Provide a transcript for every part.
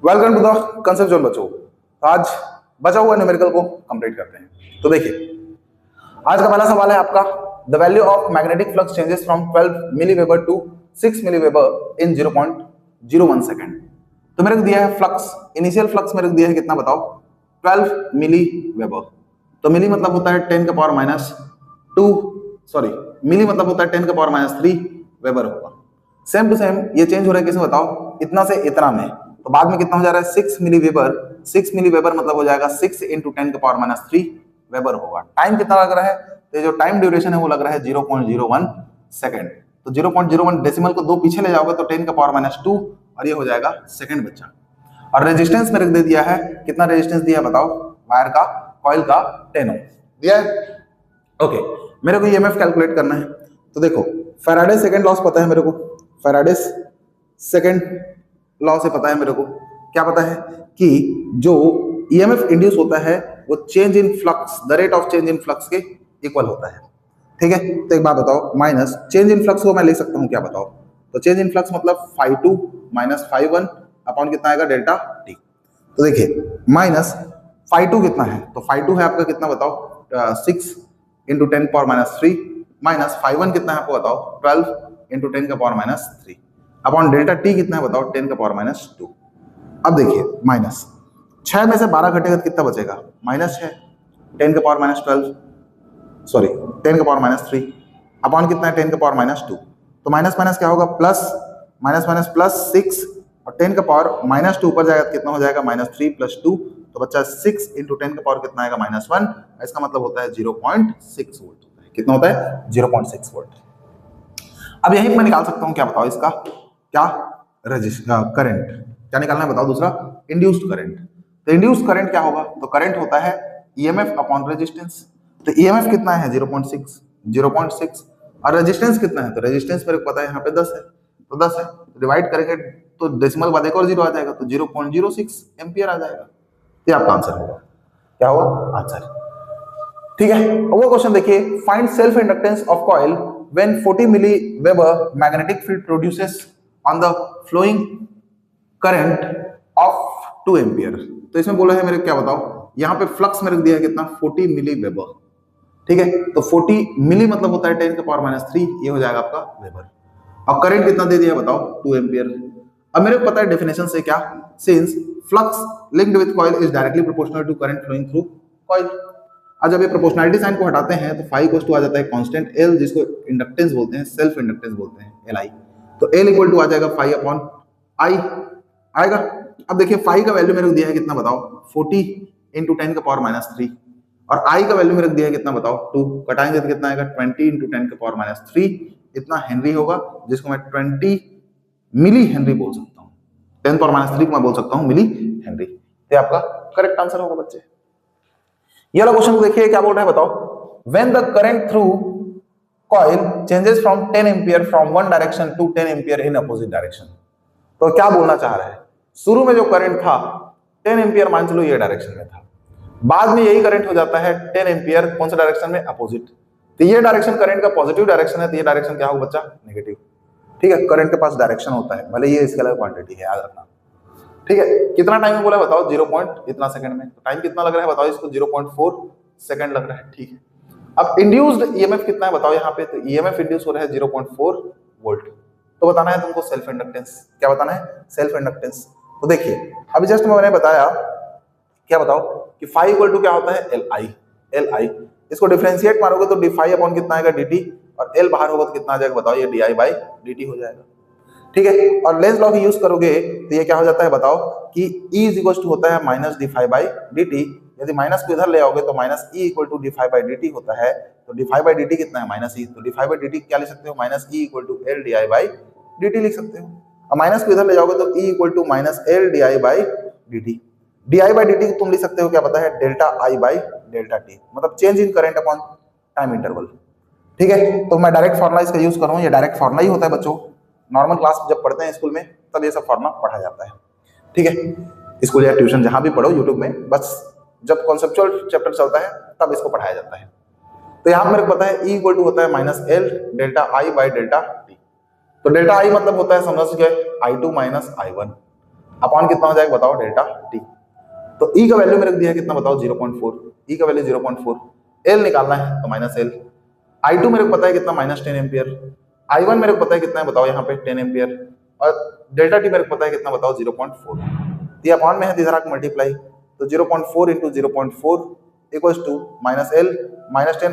Welcome to the concept zone बच्चों। आज बचा हुआ न्यूमेरिकल को कंप्लीट करते हैं। तो देखिए, आज का पहला सवाल है आपका, the value of magnetic flux changes from 12 milliweber to 6 milliweber in 0.01 second. तो मेरे को दिया है फ्लक्स, इनिशियल फ्लक्स मेरे को दिया है कितना बताओ, 12 मिलीवेबर। तो मिली मतलब होता है 10 का पावर माइनस 2, सॉरी मिली मतलब होता है 10 का पावर माइनस 3 वेबर होगा। सेम टू सेम ये चेंज हो रहा है किसमें बताओ, इतना से इतना में। तो बाद में कितना हो जा रहा है 6 मिलीवेबर। 6 मिलीवेबर मतलब हो जाएगा 6 इंटू 10 का पावर माइनस 3 वेबर होगा। टाइम कितना लग रहा है, तो ये जो टाइम ड्यूरेशन है वो लग रहा है 0.01 सेकंड। तो 0.01 डेसिमल को 2 पीछे ले जाओगे तो 10 का पावर माइनस 2 और ये हो जाएगा सेकंड बच्चा। और रेजिस्टेंस मेरे को दे दिया है, कितना रेजिस्टेंस दिया है बताओ, वायर का, कॉइल का 10 ओम दिया है। ओके, मेरे को ईएमएफ कैलकुलेट करना है। तो देखो, फैराडे सेकंड लॉस पता है मेरे को, फैराडे सेकंड लॉ से पता है मेरे को, क्या पता है कि जो ईएमएफ इंड्यूस होता है वो change in flux, the rate of change in flux के इक्वल होता है। ठीक है, तो एक बात बताओ, माइनस चेंज इन फ्लक्स को मैं लिख सकता हूं क्या बताओ, तो चेंज इन फ्लक्स मतलब φ2 माइनस φ1 अपॉन कितना आएगा डेल्टा टी। तो देखिए माइनस φ2 कितना है, तो φ2 है आपका कितना बताओ 6 इंटू 10 पावर माइनस 3 माइनस φ1 कितना है आपको बताओ 12 इंटू 10 का power minus 3 upon delta T कितना है बताओ 10 का पावर माइनस 2। अब देखिए माइनस 6 में से 12 घटेगा तो कितना बचेगा, माइनस 6 10 का पावर माइनस 12, सॉरी 10 का पावर माइनस 3 अपॉन कितना है 10 का पावर माइनस 2। तो माइनस माइनस क्या होगा प्लस, माइनस माइनस प्लस 6 और 10 का पावर माइनस 2 ऊपर जाएगा तो कितना हो जाएगा माइनस 3 प्लस 2, तो बच्चा 6 इंटू 10 का पावर कितना आएगा माइनस 1। इसका मतलब होता है 0.6 वोल्ट होता है। कितना होता है 0.6 वोल्ट। अब यहीं मैं निकाल सकता हूं क्या बताओ इसका, क्या करंट क्या निकालना है बताओ, दूसरा इंड्यूस्ड करंट। तो इंड्यूस्ड करंट क्या होगा, तो करंट होता है ईएमएफ अपॉन रेजिस्टेंस। तो ईएमएफ कितना है 0.6 और रेजिस्टेंस कितना है, तो रेजिस्टेंस मेरे को पता है यहाँ पे 10 है, तो 10 है डिवाइड करेंगे तो डेसिमल बाद एक और जीरो आ जाएगा तो 0.06 एम्पियर आ जाएगा। ये आपका आंसर होगा, क्या होगा आंसर। ठीक है, वो क्वेश्चन देखिए, find self inductance of coil when 40 milliweber magnetic field produces on the flowing current of 2 ampere। तो इसमें बोला है मेरे क्या बताओ, यहाँ पे फ्लक्स मेरे को दिया है कितना 40 मिलीवेबर। ठीक है, तो 40 मिली मतलब होता है 10 का पावर माइनस 3, ये हो जाएगा आपका वेबर। अब करंट कितना दे दिया बताओ 2 एम्पियर। अब मेरे को पता है डेफिनेशन से क्या, since flux linked with coil is directly proportional to current flowing through coil. अब जब ये प्रोपोर्शनलिटी साइन को हटाते हैं तो फाई इक्वल टू आ जाता है कांस्टेंट एल, जिसको इंडक्टेंस बोलते हैं, सेल्फ इंडक्टेंस बोलते हैं एल आई। तो एल इक्वल टू आ जाएगा फाई अपॉन आई आएगा। अब देखिए फाई का वैल्यू मेरे को दिया है कितना बताओ 40 इंटू 10 का पावर माइनस 3 और आई का वैल्यू मेरे को दिया है कितना बताओ 2, कटाएंगे तो कितना आएगा 20 इंटू 10 का पावर माइनस 3, इतना हेनरी होगा, जिसको मैं 20 मिली हेनरी बोल सकता हूँ। 10 पावर माइनस 3 को मैं बोल सकता हूँ मिली हेनरी। ये आपका करेक्ट आंसर होगा बच्चे। ये वाला क्वेश्चन को देखिए क्या बोल रहा है बताओ, when the current through coil changes from 10 ampere from one direction to 10 ampere in opposite direction। तो क्या बोलना चाह रहा है, शुरू में जो करंट था 10 एम्पियर मान चलो ये डायरेक्शन में था, बाद में यही करंट हो जाता है 10 एम्पियर कौन सा डायरेक्शन में, अपोजिट। तो ये डायरेक्शन करंट का पॉजिटिव डायरेक्शन है, तो ये डायरेक्शन क्या होगा बच्चा नेगेटिव। ठीक है, करंट के पास डायरेक्शन होता है, भले ये स्केलर क्वांटिटी है, याद रखना। ठीक है, कितना टाइम में बोला बताओ 0 पॉइंट इतना सेकंड में, तो टाइम कितना लग रहा है बताओ इसको 0.4 सेकंड लग रहा है। ठीक है, अब इंड्यूस्ड ईएमएफ कितना है बताओ यहाँ पे, तो ईएमएफ इंड्यूस हो रहा है 0.4 वोल्ट। तो बताना है तुमको सेल्फ इंडक्टेंस, क्या बताना है सेल्फ इंडक्टेंस। तो देखिए अभी जस्ट मैंने बताया, क्या बताओ कि फाई इक्वल टू क्या होता है एल आई, इसको डिफरेंशिएट मारोगे तो डी फाई अपॉन कितना आएगा dt, और एल बाहर होगा तो कितना आ जाएगा बताओ, ये D I by D T हो जाएगा। ठीक है, और लेंस लॉ की यूज करोगे तो ये क्या हो जाता है बताओ कि E इज इक्वल टू होता है minus d phi by D t. यदि माइनस को इधर ले आओगे तो minus E equal to d phi by D t होता है, तो d phi by D t कितना है माइनस E, तो d phi by D t क्या लिख सकते हो minus E equal to L D I by D t लिख सकते हो। अब माइनस को इधर ले जाओगे तो E equal to minus L D I by D T, D I by D T तुम लिख सकते हो क्या पता है delta I by delta T, मतलब change in current upon time interval. ठीक है, तो मैं डायरेक्ट फॉर्मुला इसका यूज करूँ, ये डायरेक्ट फॉर्मुला ही होता है बच्चों, नॉर्मल क्लास जब पढ़ते हैं स्कूल में तब ये सब फॉर्मुला पढ़ा जाता है। ठीक है, स्कूल या ट्यूशन जहां भी पढ़ो, यूट्यूब में बस जब कॉन्सेप्चुअल चैप्टर चलता है तब इसको पढ़ाया जाता है। तो यहाँ मेरे को पता है E इक्वल टू होता है minus L delta I by delta T. तो डेल्टा आई मतलब होता है समझ गए I2 माइनस I1, अपॉन कितना हो जाएगा बताओ, डेल्टा टी। तो ई का वैल्यू मेरे को दिया है कितना बताओ 0.4, ई का वैल्यू 0.4, एल निकालना है तो माइनस एल, I2 मेरे को पता है कितना -10 एम्पियर, I1 मेरे को पता है कितना है बताओ यहाँ पे 10 एम्पियर, और डेल्टा टी मेरे को पता है कितना बताओ 0.4। ये अपॉन में है तीसरा मल्टीप्लाई, तो 0.4 into 0.4 equals to minus L, -10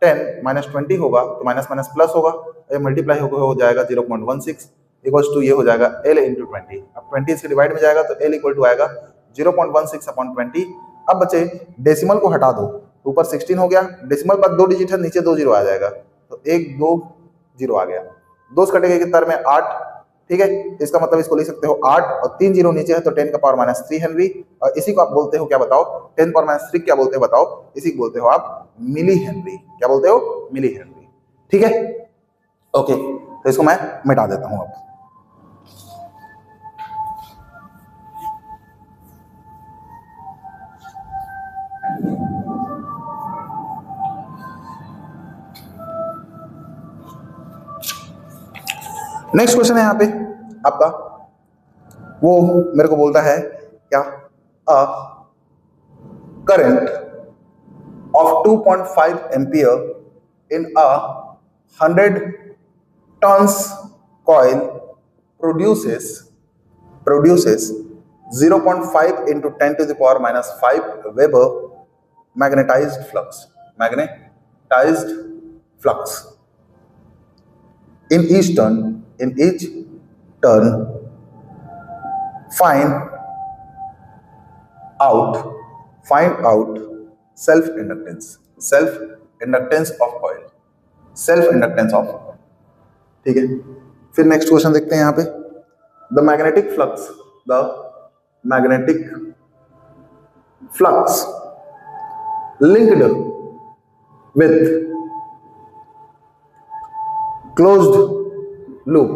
-10 -20 होगा तो माइनस माइनस प्लस होगा, ये मल्टीप्लाई हो जाएगा 0.16 इक्वल्स टू ये हो जाएगा एल इंटू 20। अब 20 से डिवाइड में जाएगा तो एल इक्वल टू आएगा 0.16 अपॉन 20। अब बचे डेसिमल को हटा दो, ऊपर 16 हो गया, डेसिमल बाद 2 डिजिट है, नीचे 2 जीरो आ जाएगा, तो 1 2 0 आ गया, 2 कटेगा कितना में 8, ठीक है। इसका मतलब इसको लिख सकते हो 8 और 3 जीरो नीचे है तो 10 का पावर -3 हेनरी, और इसी को आप बोलते हो क्या बताओ, 10 पावर -3 क्या बोलते हो बताओ, इसी को बोलते हो आप मिली हेनरी। क्या बोलते हो? मिली हेनरी, ठीक है। ओके, तो इसको मैं मिटा देता हूं अब। नेक्स्ट क्वेश्चन है यहाँ पे आपका, वो मेरे को बोलता है क्या, a current of 2.5 ampere in a 100 turns coil produces 0.5 into 10 to the power -5 Weber magnetized flux in each turn find out self inductance of coil, ठीक है। फिर नेक्स्ट क्वेश्चन देखते हैं यहाँ पे, the magnetic flux linked with closed loop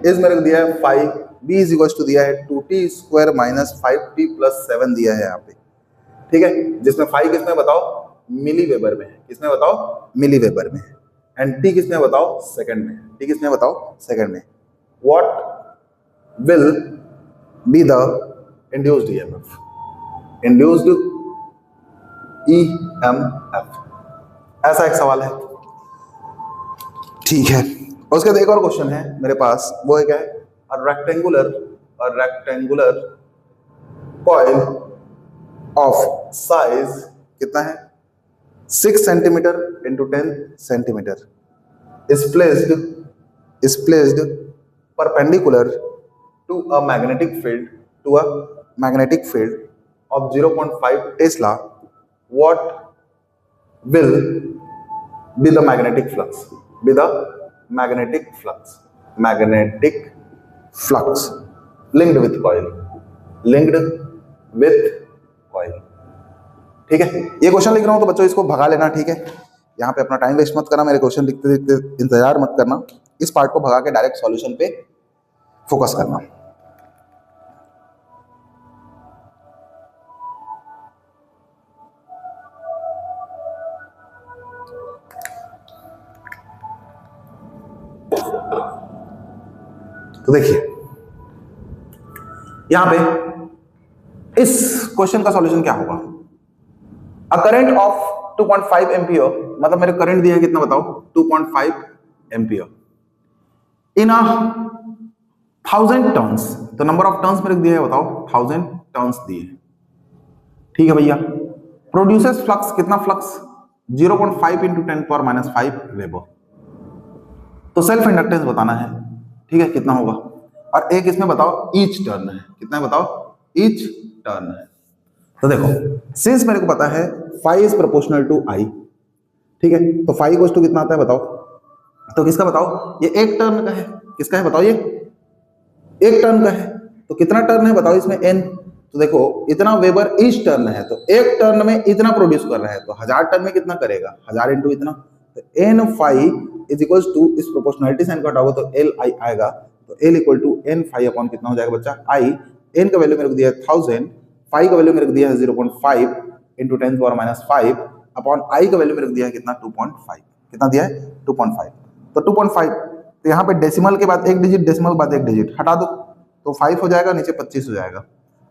इस मेरे को दिया है 5, b इज इक्वल टू दिया है 2t square minus 5t plus 7 दिया है यहाँ पे, ठीक है। जिसमें 5 किसमें बताओ, मिली वेबर में है, किसमें बताओ, मिली वेबर में है, एंड t किसमें बताओ, सेकंड में, t किसमें बताओ, सेकंड में। What will be the induced EMF, induced EMF, ऐसा एक सवाल है, ठीक है। उसके बाद एक और क्वेश्चन है मेरे पास, वो है क्या है, रेक्टेंगुलर कॉइल ऑफ साइज कितना है 6 centimetre into 10 centimetre is placed perpendicular to a magnetic field of 0.5 Tesla. What will be the magnetic flux? Magnetic flux linked with coil, ठीक है। ये क्वेश्चन लिख रहा हूं तो बच्चों इसको भगा लेना, ठीक है। यहाँ पे अपना टाइम वेस्ट मत करना, मेरे क्वेश्चन लिखते लिखते इंतजार मत करना, इस पार्ट को भगा के डायरेक्ट सॉल्यूशन पे फोकस करना। तो देखिए यहां पे इस क्वेश्चन का सॉल्यूशन क्या होगा, अ करंट ऑफ 2.5 एम्पियर, मतलब मेरे करंट दिया है कितना बताओ 2.5 एम्पियर इन अ 1000 टर्न्स, तो नंबर ऑफ टर्न्स मेरे को दिया है बताओ 1000 टर्न्स दिए, ठीक है भैया। प्रोड्यूसेस फ्लक्स, कितना फ्लक्स 0.5 इंटू 10 पावर -5 वेबर, तो सेल्फ इंडक्टेंस बताना है, ठीक है, कितना होगा। और एक इसमें बताओ ईच टर्न है, कितना है बताओ, ईच टर्न है। तो देखो सिंस मेरे को पता है फाई इज प्रोपोर्शनल टू आई, ठीक है, तो फाई इक्वल्स टू कितना आता है बताओ, तो किसका बताओ, ये एक टर्न का है, किसका है बताओ, ये एक टर्न का है, तो कितना टर्न है बताओ इसमें n, तो देखो इतना वेबर ईच टर्न है, तो एक टर्न में इतना प्रोड्यूस कर रहा है, तो 1000 टर्न में कितना करेगा, 1000 इंटू इतना, तो n phi is equals to, इस प्रोपोर्शनलिटी साइन का हटाओगे तो एल आई आएगा, तो L equal to n phi upon कितना हो जाएगा बच्चा आई, n का वैल्यू मेरे को दिया है 1000, फाई का वैल्यू मेरे को दिया है 0.5 इंटू 10 पावर -5 अपॉन आई का वैल्यू मेरे को दिया है कितना 2.5, कितना दिया है 2.5, तो 2.5, तो यहाँ पे डेसिमल के बाद एक डिजिट, डेसिमल के बाद एक डिजिट हटा दो, तो 5 हो जाएगा, नीचे 25 हो जाएगा।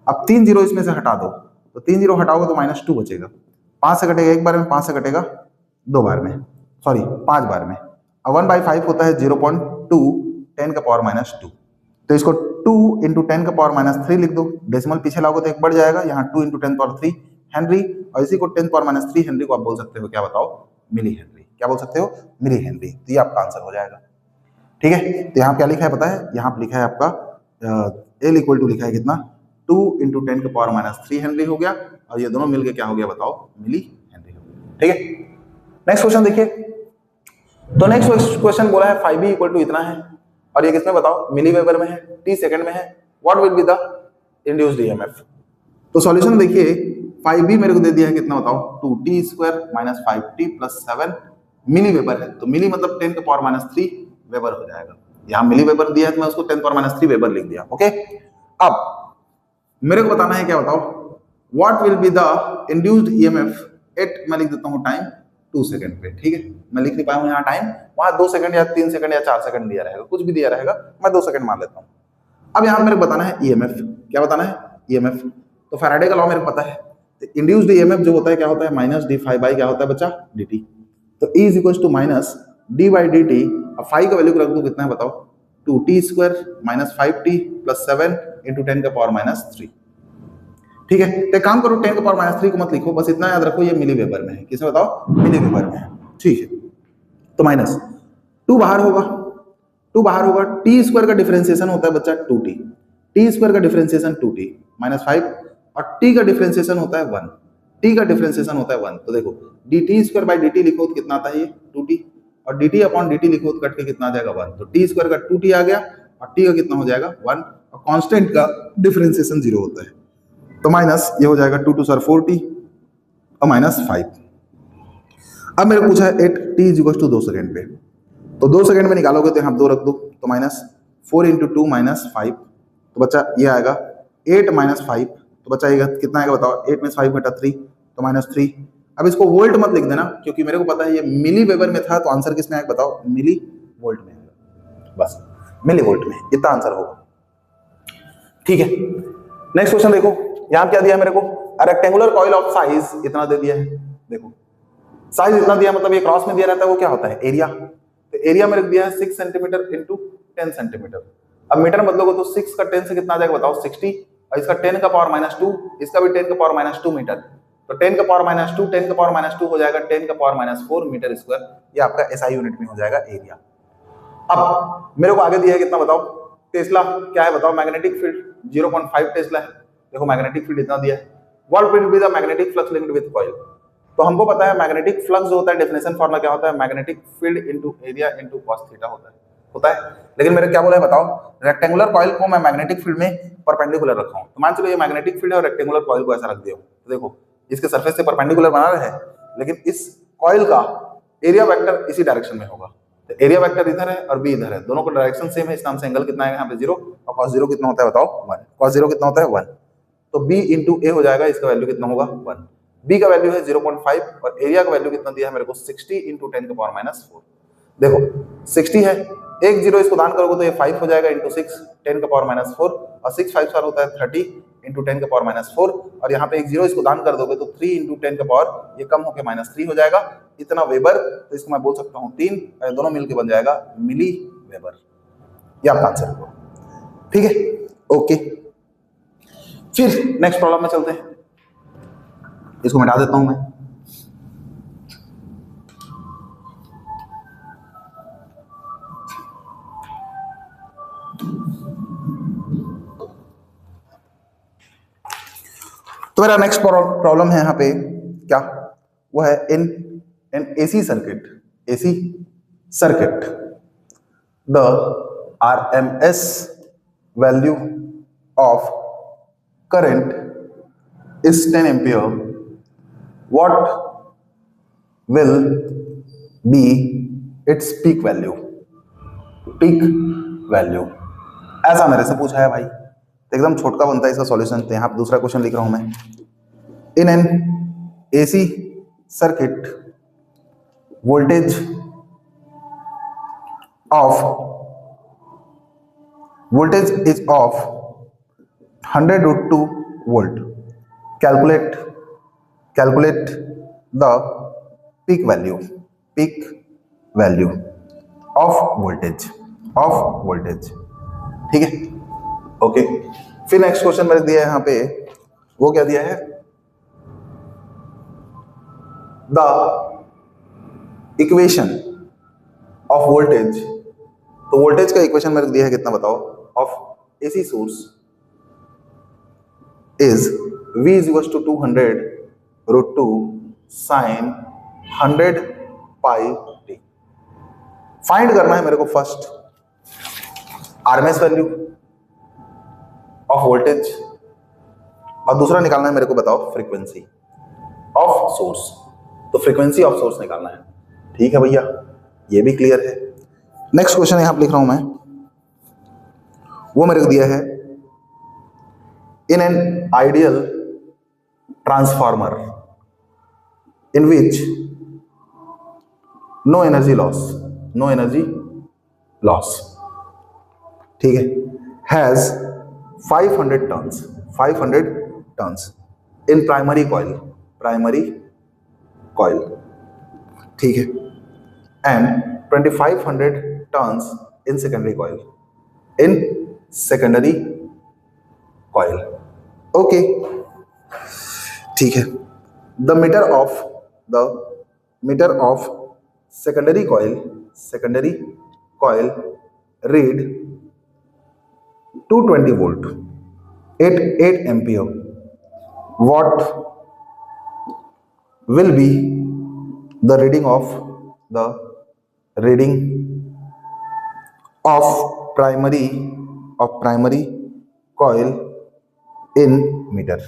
अब 3 जीरो इसमें से हटा दो, तो 3 जीरो हटाओगे तो -2 बचेगा। 5 से कटेगा एक बार में, 5 से कटेगा 2 बार में, सॉरी 5 बार में। अब 1/5 होता है 0.2 10 का पावर -2, तो इसको 2 इंटू 10 का पावर -3 लिख दो। डेसिमल पीछे लाओगे तो एक बढ़ जाएगा, यहाँ 2 इंटू 10 पावर 3 हेनरी, और इसी को 10 पावर -3 हेनरी को आप बोल सकते हो क्या बताओ, मिली हेनरी। क्या बोल सकते हो, मिली हेनरी। तो ये आपका आंसर हो जाएगा। ठीक है, तो यहाँ क्या लिखा है पता है, यहाँ पे लिखा है आपका एल इक्वल टू लिखा है कितना, 2 इंटू 10 का पावर -3 हेनरी हो गया, और ये दोनों मिलके क्या हो गया बताओ, मिली हेनरी हो गया। ठीक है, नेक्स्ट क्वेश्चन देखिए। तो नेक्स्ट क्वेश्चन बोला है 5b इक्वल टू इतना है, और ये किसमें बताओ, मिली वेबर में है, टी सेकंड में है। What will be the induced EMF. तो सॉल्यूशन देखिए, 5b मेरे को दे दिया है कितना बताओ, 2t square minus 5t plus 7 मिली वेबर है, तो मिली मतलब 10 का पावर -3 वेबर हो जाएगा। यहाँ मिली वेबर दिया है तो मैं उसको 10 पावर -3 वेबर लिख दिया। ओके, अब मेरे को बताना है क्या बताओ, what will be the induced EMF at, मैं लिख देता हूँ टाइम 2 सेकंड पे। ठीक है, मैं लिख नहीं पाया हूँ यहाँ टाइम, वहां 2 सेकंड या 3 सेकंड या 4 सेकंड दिया रहेगा, कुछ भी दिया रहेगा, मैं 2 सेकंड मान लेता हूँ। अब यहाँ मेरे को बताना है ईएमएफ। क्या बताना है, ईएमएफ। तो फैराडे का लॉ मेरे को पता है, इंड्यूस्ड ईएमएफ जो होता है क्या होता है, माइनस डी फाई बाई क्या होता है बच्चा, dt। तो E is equal to minus D by D T. अब फाई का वैल्यू रख दो कितना है बताओ, 2t square minus 5t plus 7 into 10 का पावर -3। ठीक है, तो काम करो 10 का पावर -3 को मत लिखो, बस इतना याद रखो ये मिली वेबर में है। किसमें बताओ, मिली वेबर में है। ठीक है, तो माइनस 2 बाहर होगा, 2 बाहर होगा, टी स्क्वायर का डिफरेंशिएशन होता है बच्चा 2t, टी स्क्वायर का डिफरेंशिएशन 2t माइनस 5, और t का डिफरेंशिएशन होता है 1, t का डिफरेंशिएशन होता है 1। तो देखो dt स्क्वायर बाई dt लिखो तो कितना आता है ये 2t, और dt अपॉन dt लिखो तो कट के कितना आ जाएगा 1। तो t स्क्वायर का 2t आ गया, और t का कितना हो जाएगा 1, और कांस्टेंट का डिफरेंशिएशन 0 होता है, तो माइनस ये हो जाएगा 2 2 सर 4t और -5। अब मेरे को पूछा है 8t is equal to 2 second पे, तो 2 सेकंड में निकालोगे तो यहाँ 2 रख दो, तो -4 इंटू 2 -5, तो बच्चा ये आएगा 8 -5, तो बच्चा ये कितना आएगा बताओ, 8 में 5 घटा 3 तो -3। अब इसको वोल्ट मत लिख देना, क्योंकि मेरे को पता है ये मिली वेबर में था, तो आंसर किसमें आएगा बताओ, मिली वोल्ट में आएगा, बस मिली वोल्ट में, इतना आंसर होगा। ठीक है, नेक्स्ट क्वेश्चन देखो, यहाँ क्या दिया है मेरे को, रेक्टेंगुलर कॉइल ऑफ साइज इतना दे दिया है। देखो साइज इतना दिया मतलब ये क्रॉस में दिया रहता है, वो क्या होता है, एरिया। तो एरिया मेरे को दिया है 6 सेंटीमीटर इंटू 10 सेंटीमीटर। अब मीटर बदलोगे तो 6 का 10 से कितना आ जाएगा बताओ, 60, और इसका 10 का पावर -2, इसका भी 10 का पावर -2 मीटर, तो 10 का पावर -2 10 का पावर -2 हो जाएगा 10 का पावर -4 मीटर स्क्वायर। ये आपका एसआई यूनिट में हो जाएगा एरिया। अब मेरे को आगे दिया है कितना बताओ, टेस्ला क्या है बताओ, मैग्नेटिक फील्ड 0.5 टेस्ला है। देखो मैग्नेटिक फील्ड इतना दिया है। What will be the magnetic flux linked with coil. तो हमको पता है मैग्नेटिक फ्लक्स जो होता है, डेफिनेशन फॉर्मूला क्या होता है, magnetic field into area into cos theta होता है। लेकिन मेरे क्या बोला है बताओ, रेक्टेंगुलर कॉइल को मैं मैग्नेटिक फील्ड में परपेंडिकुलर रखा हूं, तो मान चलो ये मैग्नेटिक फील्ड है और रेक्टेंगुलर कॉइल को ऐसा रख दिया हूं, तो देखो इसके सरफेस से परपेंडिकुलर बना रहे हैं, लेकिन इस कॉइल का एरिया वेक्टर इसी डायरेक्शन में होगा। तो एरिया वेक्टर इधर है और बी इधर है, दोनों का डायरेक्शन सेम है, इस नाम से एंगल कितना है यहाँ पे 0, और cos 0 कितना होता है बताओ 1, cos 0 कितना होता है 1, तो b इंटू ए हो जाएगा, इसका वैल्यू कितना होगा 1। b का वैल्यू है 0.5 और एरिया का वैल्यू कितना दिया है मेरे को 60 इंटू 10 का पावर -4। देखो 60 है, एक जीरो इसको दान करोगे तो ये 5 हो जाएगा इंटू 6 10 का पावर -4, और 6 5 4 होता है 30 इंटू 10 का पावर -4, और यहाँ पे एक जीरो इसको दान कर दोगे तो 3 इंटू 10 का पावर ये कम होकर -3 हो जाएगा, इतना वेबर। तो इसको मैं बोल सकता हूँ 3, दोनों मिलकर बन जाएगा मिली वेबर। ये आपका आंसर होगा। ठीक है, ओके, फिर नेक्स्ट प्रॉब्लम में चलते हैं। इसको मिटा देता हूं मैं। तो मेरा नेक्स्ट प्रॉब्लम है यहाँ पे क्या, वो है in an AC circuit the RMS value of current is 10 ampere, what will be its peak value? ऐसा मेरे से पूछा है भाई, एकदम छोटका बनता है इसका सॉल्यूशन। तो यहाँ पे दूसरा क्वेश्चन लिख रहा हूं मैं, in an AC circuit voltage of voltage is of 100 root 2 volt. Calculate the peak value of voltage. ठीक है, ओके। फिर नेक्स्ट क्वेश्चन मैंने दिया है यहाँ पे, वो क्या दिया है, द इक्वेशन ऑफ वोल्टेज। तो वोल्टेज का इक्वेशन मैंने दिया है कितना बताओ, of AC source is V is equals to 200 root 2 sin 100 pi t। Find करना है मेरे को first RMS value of voltage, और दूसरा निकालना है मेरे को बताओ फ्रीक्वेंसी ऑफ सोर्स। तो फ्रीक्वेंसी ऑफ सोर्स निकालना है, ठीक है भैया, ये भी क्लियर है। नेक्स्ट क्वेश्चन यहां पे लिख रहा हूं मैं, वो मेरे को दिया है, इन an ideal transformer in which no energy loss, ठीक है, has 500 turns in primary coil, ठीक है, and 2500 turns in secondary coil, okay, ठीक है। The meter of secondary coil read 220 volt, 8 ampere. What will be the reading of primary coil in meters?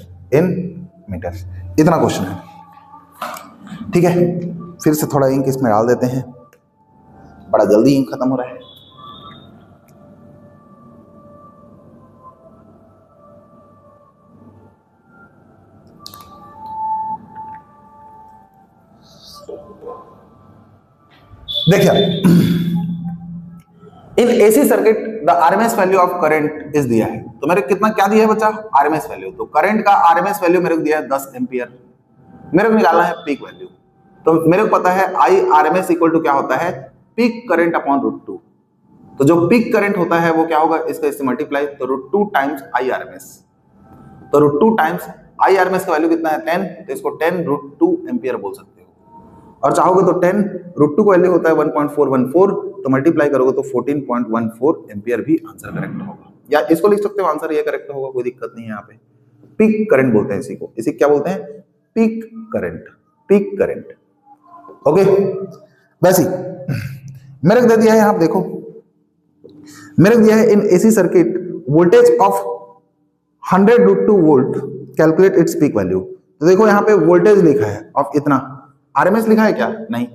इतना question है, ठीक है। फिर से थोड़ा इंक इसमें डाल देते हैं, बड़ा जल्दी इंक खत्म हो रहा है। देखिए, in AC circuit the RMS value of current is दिया है। तो मेरे कितना क्या दिया है बच्चा, आरएमएस वैल्यू। तो करंट का आरएमएस वैल्यू मेरे को दिया है 10 एम्पियर। मेरे को निकालना है पीक वैल्यू। तो मेरे को पता है आई आरएमएस इक्वल टू क्या होता है, पीक करंट अपॉन √2। तो जो पीक करंट होता है वो क्या होगा, इसका इससे मल्टीप्लाई, तो √2 टाइम्स आई आरएमएस। तो √2 टाइम्स आई आरएमएस का वैल्यू कितना है 10, तो इसको 10 √2 एम्पियर बोल सकते हो। और चाहोगे तो 10 √2 का वैल्यू होता है 1.414, तो मल्टीप्लाई करोगे तो 14.14 एम्पियर भी आंसर करेक्ट होगा। या इसको लिख सकते हो आंसर ये करेक्ट होगा, कोई दिक्कत नहीं है। यहाँ पे पीक करंट बोलते हैं इसी को, इसी क्या बोलते हैं, पीक करंट। ओके, वैसे मेरे को दे दिया है, यहाँ देखो मेरे को दिया है, in AC circuit voltage of 100 √2 volt calculate its peak value. तो देखो यहाँ पे वोल्टेज लिखा है ऑफ इतना, आरएमएस लिखा है क्या, नहीं।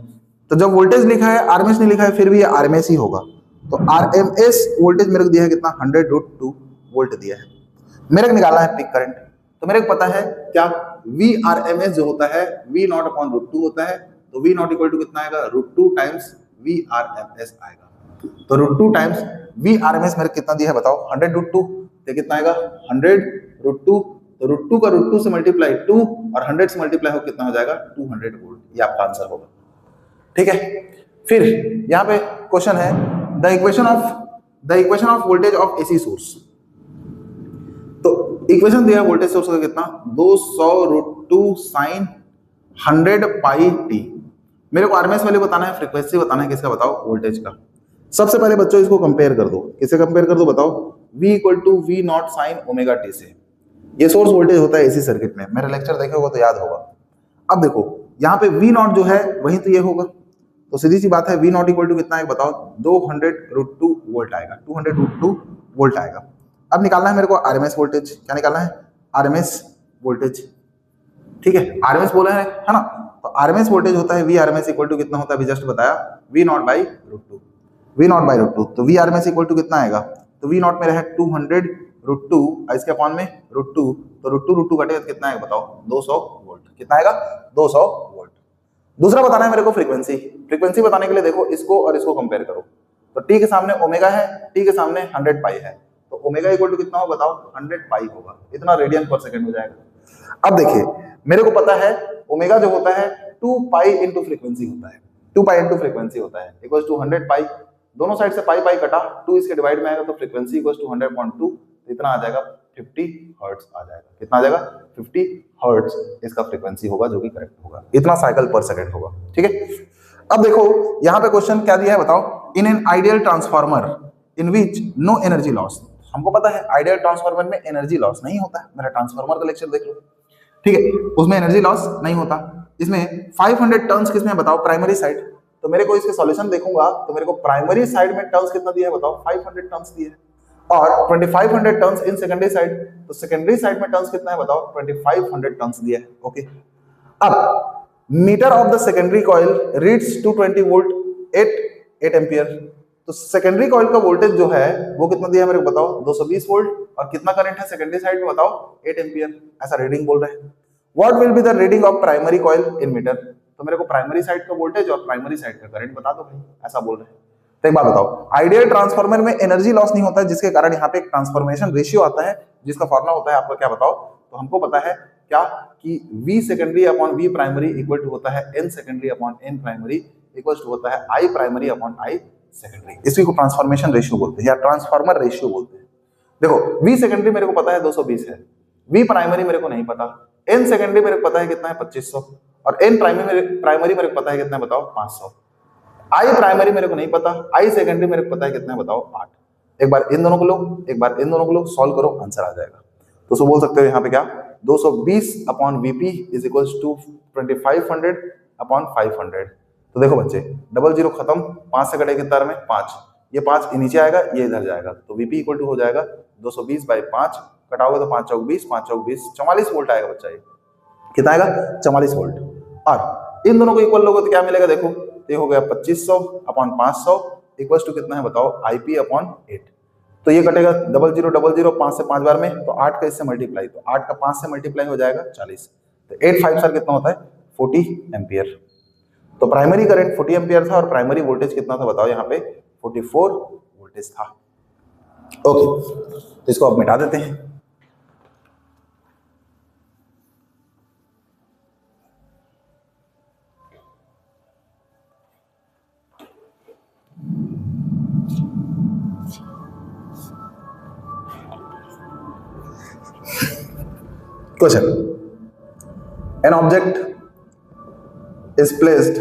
तो जब वोल्टेज लिखा है आरएमएस नहीं लिखा है, फिर भी ये आरएमएस ही होगा। तो आरएमएस वोल्टेज मेरे को दिया है कितना, 100 √2 वोल्ट दिया है। मेरे को निकालना है पीक करंट। तो मेरे को पता है क्या, वी आरएमएस जो होता है V नॉट अपॉन √2 होता है। तो V नॉट इक्वल टू कितना आएगा, √2 टाइम्स वी आरएमएस आएगा। तो √2 टाइम्स वी आरएमएस मेरे कितना दिया है बताओ, 100 √2, तो कितना आएगा 100 √2। तो √2 का √2 से मल्टीप्लाई 2 और 100 से मल्टीप्लाई हो कितना हो जाएगा 200 वोल्ट। ये आपका आंसर होगा, ठीक है। फिर यहाँ पे क्वेश्चन है, the equation of voltage of AC source. तो इक्वेशन दिया है वोल्टेज सोर्स का कितना, 200 √2 sin 100 पाई टी। मेरे को आरएमएस वैल्यू बताना है, फ्रीक्वेंसी बताना है, किसका बताओ, वोल्टेज का। सबसे पहले बच्चों इसको कंपेयर कर दो, किससे कंपेयर कर दो बताओ, V equal to V naught sine omega T से। ये सोर्स वोल्टेज होता है एसी सर्किट में, मेरा लेक्चर देखे होगा तो याद होगा। अब देखो यहाँ पे V नॉट जो है वही तो ये होगा, तो सीधी सी बात है V नॉट इक्वल टू कितना है बताओ, 200 √2 वोल्ट आएगा, 200 √2 वोल्ट आएगा। अब निकालना है मेरे को आरएमएस वोल्टेज। क्या निकालना है, आरएमएस वोल्टेज, ठीक है। आरएमएस बोला है ना, तो आरएमएस वोल्टेज होता है वी आरएमएस इक्वल टू कितना होता है, अभी जस्ट बताया, V नॉट बाई √2। तो वी आरएमएस इक्वल टू कितना आएगा, तो V नॉट मेरा है 200 √2, इसके अपॉन में √2, तो √2 कटेगा कितना आएगा बताओ, 200 वोल्ट। कितना आएगा, 200 वोल्ट। दूसरा बताना है मेरे को फ्रीक्वेंसी बताने के लिए देखो इसको और इसको कंपेयर करो। तो टी के सामने ओमेगा है, टी के सामने 100 पाई है, तो ओमेगा इक्वल टू कितना होगा बताओ, 100 पाई होगा, इतना रेडियन पर सेकंड हो जाएगा। अब देखिए मेरे को पता है ओमेगा जो होता है 2 पाई इंटू फ्रीक्वेंसी होता है, 2 पाई इंटू फ्रीक्वेंसी होता है इक्वल टू 100 पाई, दोनों साइड से पाई पाई कटा, 2 इसके डिवाइड में आएगा तो फ्रीक्वेंसी इक्वल टू 100.2, इतना आ जाएगा 50 हर्ट्ज आ जाएगा। कितना आ जाएगा 50 हर्ट्ज इसका फ्रीक्वेंसी होगा जो कि करेक्ट होगा, इतना साइकिल पर सेकंड होगा। ठीक है, अब देखो यहाँ पे क्वेश्चन क्या दिया है बताओ, in an ideal transformer in which no energy loss. हमको पता है आइडियल ट्रांसफार्मर में एनर्जी लॉस नहीं होता है, मेरा ट्रांसफार्मर का लेक्चर देख लो, ठीक है, उसमें एनर्जी लॉस नहीं होता। इसमें 500 टर्न्स किसमें बताओ, प्राइमरी साइड, तो मेरे को इसके सॉल्यूशन देखूंगा तो मेरे को प्राइमरी साइड में टर्न्स कितना दिया है बताओ, 500 टर्न्स दिए है, और 2500 टर्न्स इन सेकेंडरी साइड, तो सेकेंडरी साइड में टर्न्स कितना है बताओ, 2500 टर्न्स दिया है। ओके, अब meter of the secondary coil reads 220 volt 8 ampere, तो सेकेंडरी कॉइल का वोल्टेज जो है वो कितना दिया है मेरे को बताओ, 220 वोल्ट, और कितना करंट है सेकेंडरी साइड में बताओ, 8 एम्पियर, ऐसा रीडिंग बोल रहे हैं। What will be the reading of primary coil in meter, तो मेरे को प्राइमरी साइड का वोल्टेज और प्राइमरी साइड का करंट बता दो भाई, ऐसा बोल रहे हैं। तो एक बात बताओ, आइडियल ट्रांसफार्मर में एनर्जी लॉस नहीं होता है, जिसके कारण यहाँ पे एक ट्रांसफॉर्मेशन रेशियो आता है जिसका फॉर्मूला होता है आपका क्या बताओ, तो हमको पता है क्या कि V secondary upon V primary equal to होता है N secondary upon N primary equal to होता है I primary upon I secondary, इसी को ट्रांसफॉर्मेशन रेशियो बोलते हैं या ट्रांसफार्मर रेशियो बोलते हैं। देखो V सेकेंडरी मेरे को पता है 220 है, V प्राइमरी मेरे को नहीं पता, N सेकेंडरी मेरे को पता है कितना है 2500, और N प्राइमरी मेरे को पता है कितना है बताओ 500, I प्राइमरी मेरे को नहीं पता, I सेकेंडरी मेरे को पता है कितना है बताओ 8। एक बार इन दोनों को लो, एक बार इन दोनों को लो, सॉल्व करो, आंसर आ जाएगा। तो सो बोल सकते हो यहाँ पे क्या, 220 upon Vp is equals to 2500 upon 500। तो देखो बच्चे, डबल जीरो खत्म, 5 से कटेगा कितना में 5, ये 5 नीचे आएगा, ये इधर जाएगा, तो Vp इक्वल टू हो जाएगा 220 बाई 5, कटाओगे तो 5 चौक 20, 5 चौक 20, 44 वोल्ट आएगा बच्चा, ये कितना आएगा 44 वोल्ट। और इन दोनों को इक्वल लोगे तो क्या मिलेगा, देखो ये हो गया 2500 अपॉन 500 इक्वल टू कितना है बताओ, Ip अपॉन 8, तो ये कटेगा डबल जीरो 5 से 5 बार में, तो 8 का इससे मल्टीप्लाई, तो 8 का 5 से मल्टीप्लाई हो जाएगा 40, तो 8 5 सर कितना होता है 40 एम्पियर। तो प्राइमरी करंट 40 एम्पियर था और प्राइमरी वोल्टेज कितना था बताओ, यहाँ पे 44 वोल्टेज था। ओके, तो इसको अब मिटा देते हैं। Question: An object is placed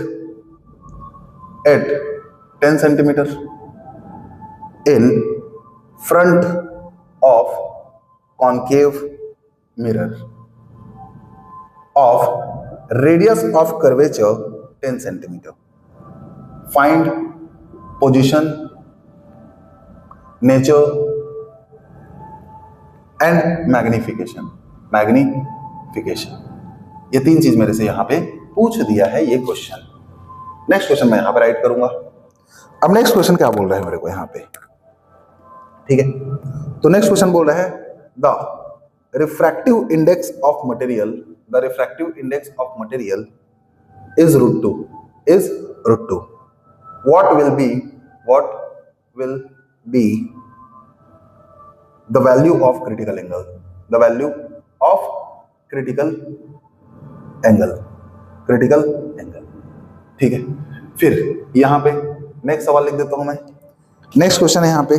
at 10 centimeter in front of concave mirror of radius of curvature 10 centimeter. Find position, nature and magnification. ये 3 चीज मेरे से यहाँ पे पूछ दिया है ये क्वेश्चन। नेक्स्ट क्वेश्चन मैं यहाँ पे राइट करूंगा। अब नेक्स्ट क्वेश्चन क्या बोल रहा है मेरे को यहाँ पे, ठीक है, तो नेक्स्ट क्वेश्चन बोल रहा है the refractive index of material, the refractive index of material is √2, is √2. What will be the value of critical angle, the value of critical angle, ठीक है। फिर यहां पे नेक्स्ट सवाल लिख देता हूं मैं। नेक्स्ट क्वेश्चन है यहां पे,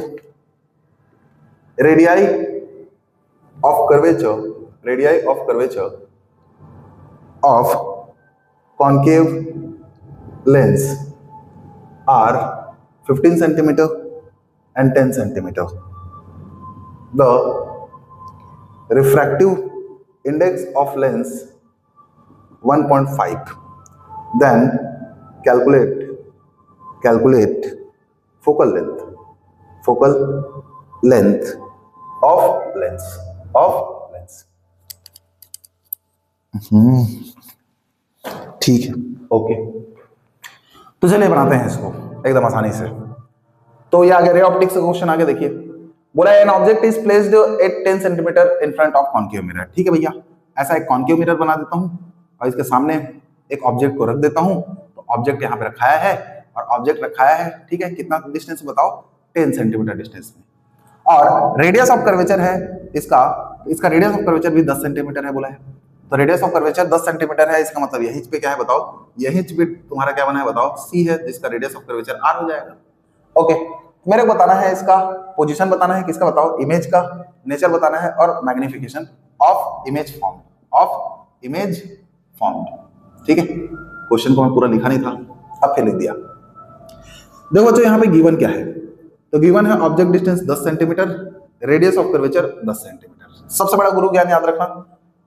radii of curvature of concave lens are 15 centimeter and 10 centimeter. The refractive index of lens 1.5. Then calculate focal length of lens. ठीक है, ओके। तो चलिए बनाते हैं इसको एकदम आसानी से। तो ये आगे रे ऑप्टिक्स का क्वेश्चन आगे देखिए, बोला an object is placed at 10 centimetre in front of concave mirror. ठीक है भैया, ऐसा एक कॉन्केव मिरर बना देता हूं और इसके सामने एक ऑब्जेक्ट को रख देता हूं। तो ऑब्जेक्ट यहाँ पे रखाया है और ऑब्जेक्ट रखाया है, ठीक है, कितना डिस्टेंस बताओ, 10 सेंटीमीटर डिस्टेंस में। और रेडियस ऑफ कर्वेचर है इसका इसका रेडियस ऑफ कर्वेचर भी 10 सेंटीमीटर है बोला है। तो रेडियस ऑफ कर्वेचर 10 सेंटीमीटर है, इसका मतलब यही पे क्या है बताओ, यही पे तुम्हारा क्या बना है बताओ, सी है, जिसका रेडियस ऑफ कर्वेचर आर हो जाएगा। ओके, मेरे को बताना है इसका पोजीशन बताना है किसका बताओ, इमेज का, नेचर बताना है और मैग्निफिकेशन ऑफ इमेज फॉर्म। ठीक है, क्वेश्चन को मैं पूरा लिखा नहीं था, अब फिर लिख दिया। देखो बच्चों यहाँ पे गिवन क्या है, तो गिवन है object distance 10 centimetre, radius of curvature 10 centimetre. सबसे बड़ा गुरु ज्ञान याद रखना,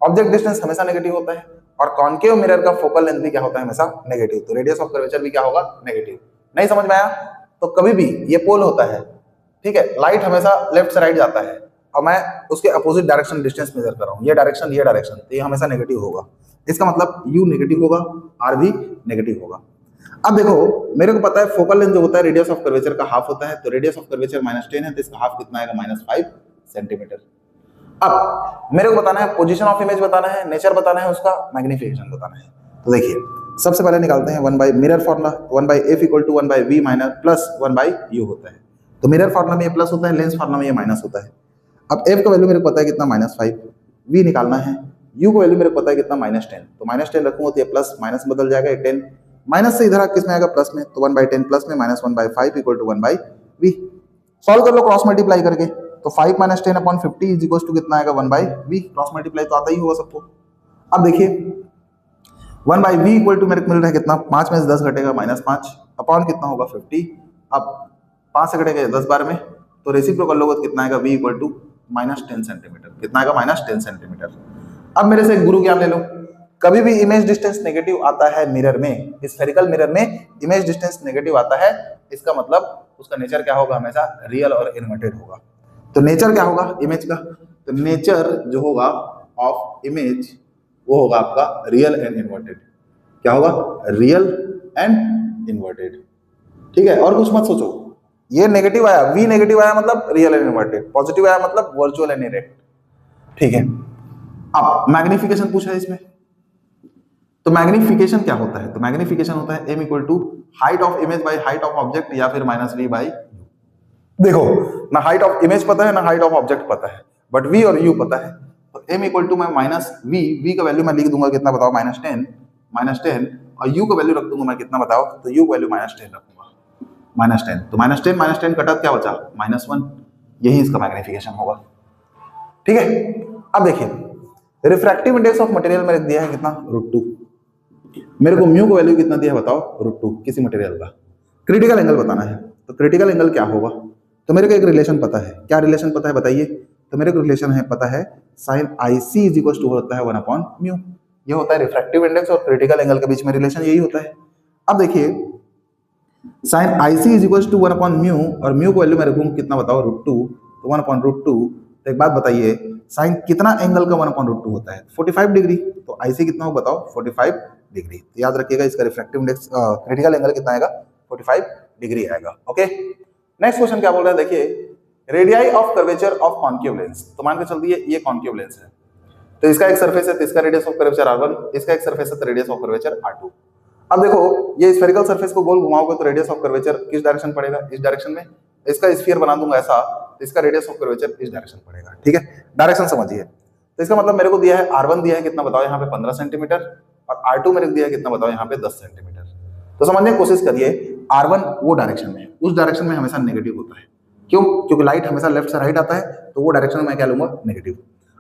ऑब्जेक्ट डिस्टेंस हमेशा नेगेटिव होता है और कॉन्केव मिरर का फोकल लेंथ भी क्या होता है हमेशा नेगेटिव, तो रेडियस ऑफ कर्वेचर भी क्या होगा नेगेटिव। नहीं समझ में आया तो कभी भी ये पोल होता है, ठीक है, लाइट हमेशा लेफ्ट से राइट जाता है और मैं उसके अपोजिट डायरेक्शन डिस्टेंस मेजर कर रहा हूँ, ये डायरेक्शन, तो ये हमेशा नेगेटिव होगा। इसका मतलब यू नेगेटिव होगा, आर भी नेगेटिव होगा। अब देखो मेरे को पता है फोकल लेंथ जो होता है रेडियस ऑफ कर्वेचर का हाफ होता है, तो रेडियस ऑफ कर्वेचर -10 है, तो इसका हाफ कितना आएगा -5 सेंटीमीटर। अब मेरे को बताना है पोजीशन ऑफ इमेज बताना है, नेचर बताना है, उसका मैग्निफिकेशन बताना है। तो देखिए सबसे पहले निकालते हैं 1 by mirror formula, 1 by F equal to 1 by V minus plus 1 by U होता है। तो मिरर फॉर्मूला में ये प्लस होता है, लेंस फॉर्मूला में ये माइनस होता है। अब एफ का वैल्यू मेरे को पता है कितना -5, वी निकालना है, यू का वैल्यू मेरे को पता है कितना -10, तो -10 रखूंगा तो ये प्लस माइनस बदल जाएगा, 10 माइनस से इधर किस में आएगा प्लस में, तो 1/10 प्लस में -1/5 equal to 1 by V. Solve कर लो क्रॉस मल्टीप्लाई करके, तो 5 - 10 अपॉन 50 इज इक्वल टू कितना आएगा 1 बाई वी। क्रॉस मल्टीप्लाई तो आता ही होगा सबको। अब देखिए 1 बाई वी इक्वल टू मेरे को मिल रहा है कितना, 5 में से 10 घटेगा -5 अपॉन कितना होगा 50। अब 5 से घटेगा 10 बार में, तो रेसिप्रोकल लोगे तो कितना आएगा v इक्वल टू -10 सेंटीमीटर, कितना आएगा -10 सेंटीमीटर। अब मेरे से एक गुरु ज्ञान ले लो, कभी भी इमेज डिस्टेंस नेगेटिव आता है मिरर में, स्फेरिकल मिरर में इमेज डिस्टेंस नेगेटिव आता है, इसका मतलब उसका नेचर क्या होगा हमेशा रियल और इन्वर्टेड होगा। तो नेचर क्या होगा इमेज का, तो नेचर जो होगा ऑफ इमेज वो होगा आपका रियल एंड इन्वर्टेड। क्या होगा, रियल एंड इन्वर्टेड। ठीक है, और कुछ मत सोचो, ये नेगेटिव आया, वी नेगेटिव आया मतलब रियल एंड इन्वर्टेड, पॉजिटिव आया मतलब वर्चुअल एंड इरेक्ट। ठीक है, अब मैग्निफिकेशन पूछा है इसमें, तो मैग्निफिकेशन क्या होता है, तो मैग्निफिकेशन होता है m equal to height of image by height of object या फिर -v बाई। देखो ना हाइट ऑफ इमेज पता है ना हाइट ऑफ ऑब्जेक्ट पता है, बट v और u पता है, तो m इक्वल टू मैं -v का वैल्यू मैं लिख दूंगा कितना बताओ -10 और u का वैल्यू रख दूंगा मैं कितना बताओ, तो u का वैल्यू -10 रखूंगा, -10, तो -10 कटा क्या बचा -1, यही इसका मैग्निफिकेशन होगा। ठीक है, अब देखिए रिफ्रैक्टिव इंडेक्स ऑफ मटेरियल में रख दिया है कितना √2, मेरे को म्यू का वैल्यू कितना दिया बताओ √2 किसी मटेरियल का। क्रिटिकल एंगल बताना है, तो क्रिटिकल एंगल क्या होगा, तो मेरे को एक रिलेशन पता है, क्या रिलेशन पता है बताइए, तो मेरे को रिलेशन है पता है sin IC is equal to होता है 1/μ, ये होता है रिफ्रैक्टिव इंडेक्स और क्रिटिकल एंगल के बीच में रिलेशन यही होता है। अब देखिए sin IC is equal to 1/μ और म्यू का वैल्यू मैं रखूंगा कितना बताओ √2, तो 1/√2। तो एक बात बताइए साइन कितना एंगल का 1/√2 होता है 45 डिग्री, तो IC कितना हो बताओ 45 डिग्री। तो याद रखिएगा इसका रिफ्रैक्टिव इंडेक्स क्रिटिकल एंगल कितना आएगा 45 डिग्री आएगा। ओके, नेक्स्ट क्वेश्चन क्या बोल रहा है, देखिए radii of curvature of concave lens, तो मान के चल दिए ये कॉन्केव लेंस है, तो इसका एक सरफेस है तो इसका रेडियस ऑफ कर्वेचर R1, इसका एक सरफेस है तो रेडियस ऑफ कर्वेचर R2। अब देखो ये स्फेरिकल सरफेस को गोल घुमाओगे तो रेडियस ऑफ कर्वेचर किस डायरेक्शन पड़ेगा, इस डायरेक्शन में। इसका स्फीयर बना दूंगा ऐसा, तो इसका रेडियस ऑफ कर्वेचर इस डायरेक्शन पड़ेगा। ठीक है, डायरेक्शन समझिए। तो इसका मतलब मेरे को दिया है R1 दिया है कितना बताओ यहाँ पे 15 सेंटीमीटर और R2 मेरे को दिया है कितना बताओ यहाँ पे 10 सेंटीमीटर। तो समझने की कोशिश करिए R1 वो डायरेक्शन में, उस डायरेक्शन में हमेशा नेगेटिव होता है, क्यों, क्योंकि लाइट हमेशा लेफ्ट से राइट आता है, तो वो डायरेक्शन में मैं क्या लूंगा नेगेटिव।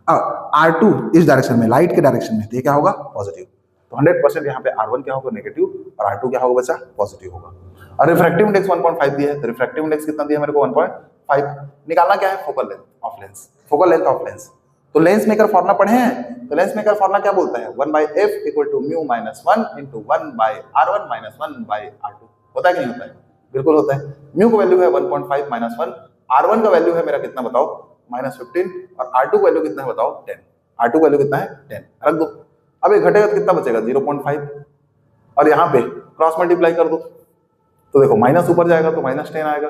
R2 इस डायरेक्शन में, लाइट के डायरेक्शन में, तो ये क्या होगा पॉजिटिव। तो 100% यहाँ पे R1 क्या होगा नेगेटिव और R2 क्या होगा बच्चा पॉजिटिव होगा। और रिफ्रैक्टिव इंडेक्स 1.5 दिया है, तो रिफ्रैक्टिव इंडेक्स कितना दिया मेरे को 1.5। निकालना क्या है focal length of lens, focal length of lens. तो लेंस मेकर फॉर्मूला पढ़े हैं, तो लेंस मेकर फॉर्मूला क्या बोलता है 1/f equal to mu minus 1 into 1/r1 minus 1/r2। होता है कि नहीं होता है, बिल्कुल होता है। म्यू का वैल्यू है 1.5 माइनस 1, R1 का वैल्यू है मेरा कितना बताओ -15 और R2 का वैल्यू कितना है बताओ 10। R2 का वैल्यू कितना है 10, रख दो। अब ये घटेगा तो कितना बचेगा 0.5 और यहाँ पे क्रॉस मल्टीप्लाई कर दो, तो देखो माइनस ऊपर जाएगा तो -10 आएगा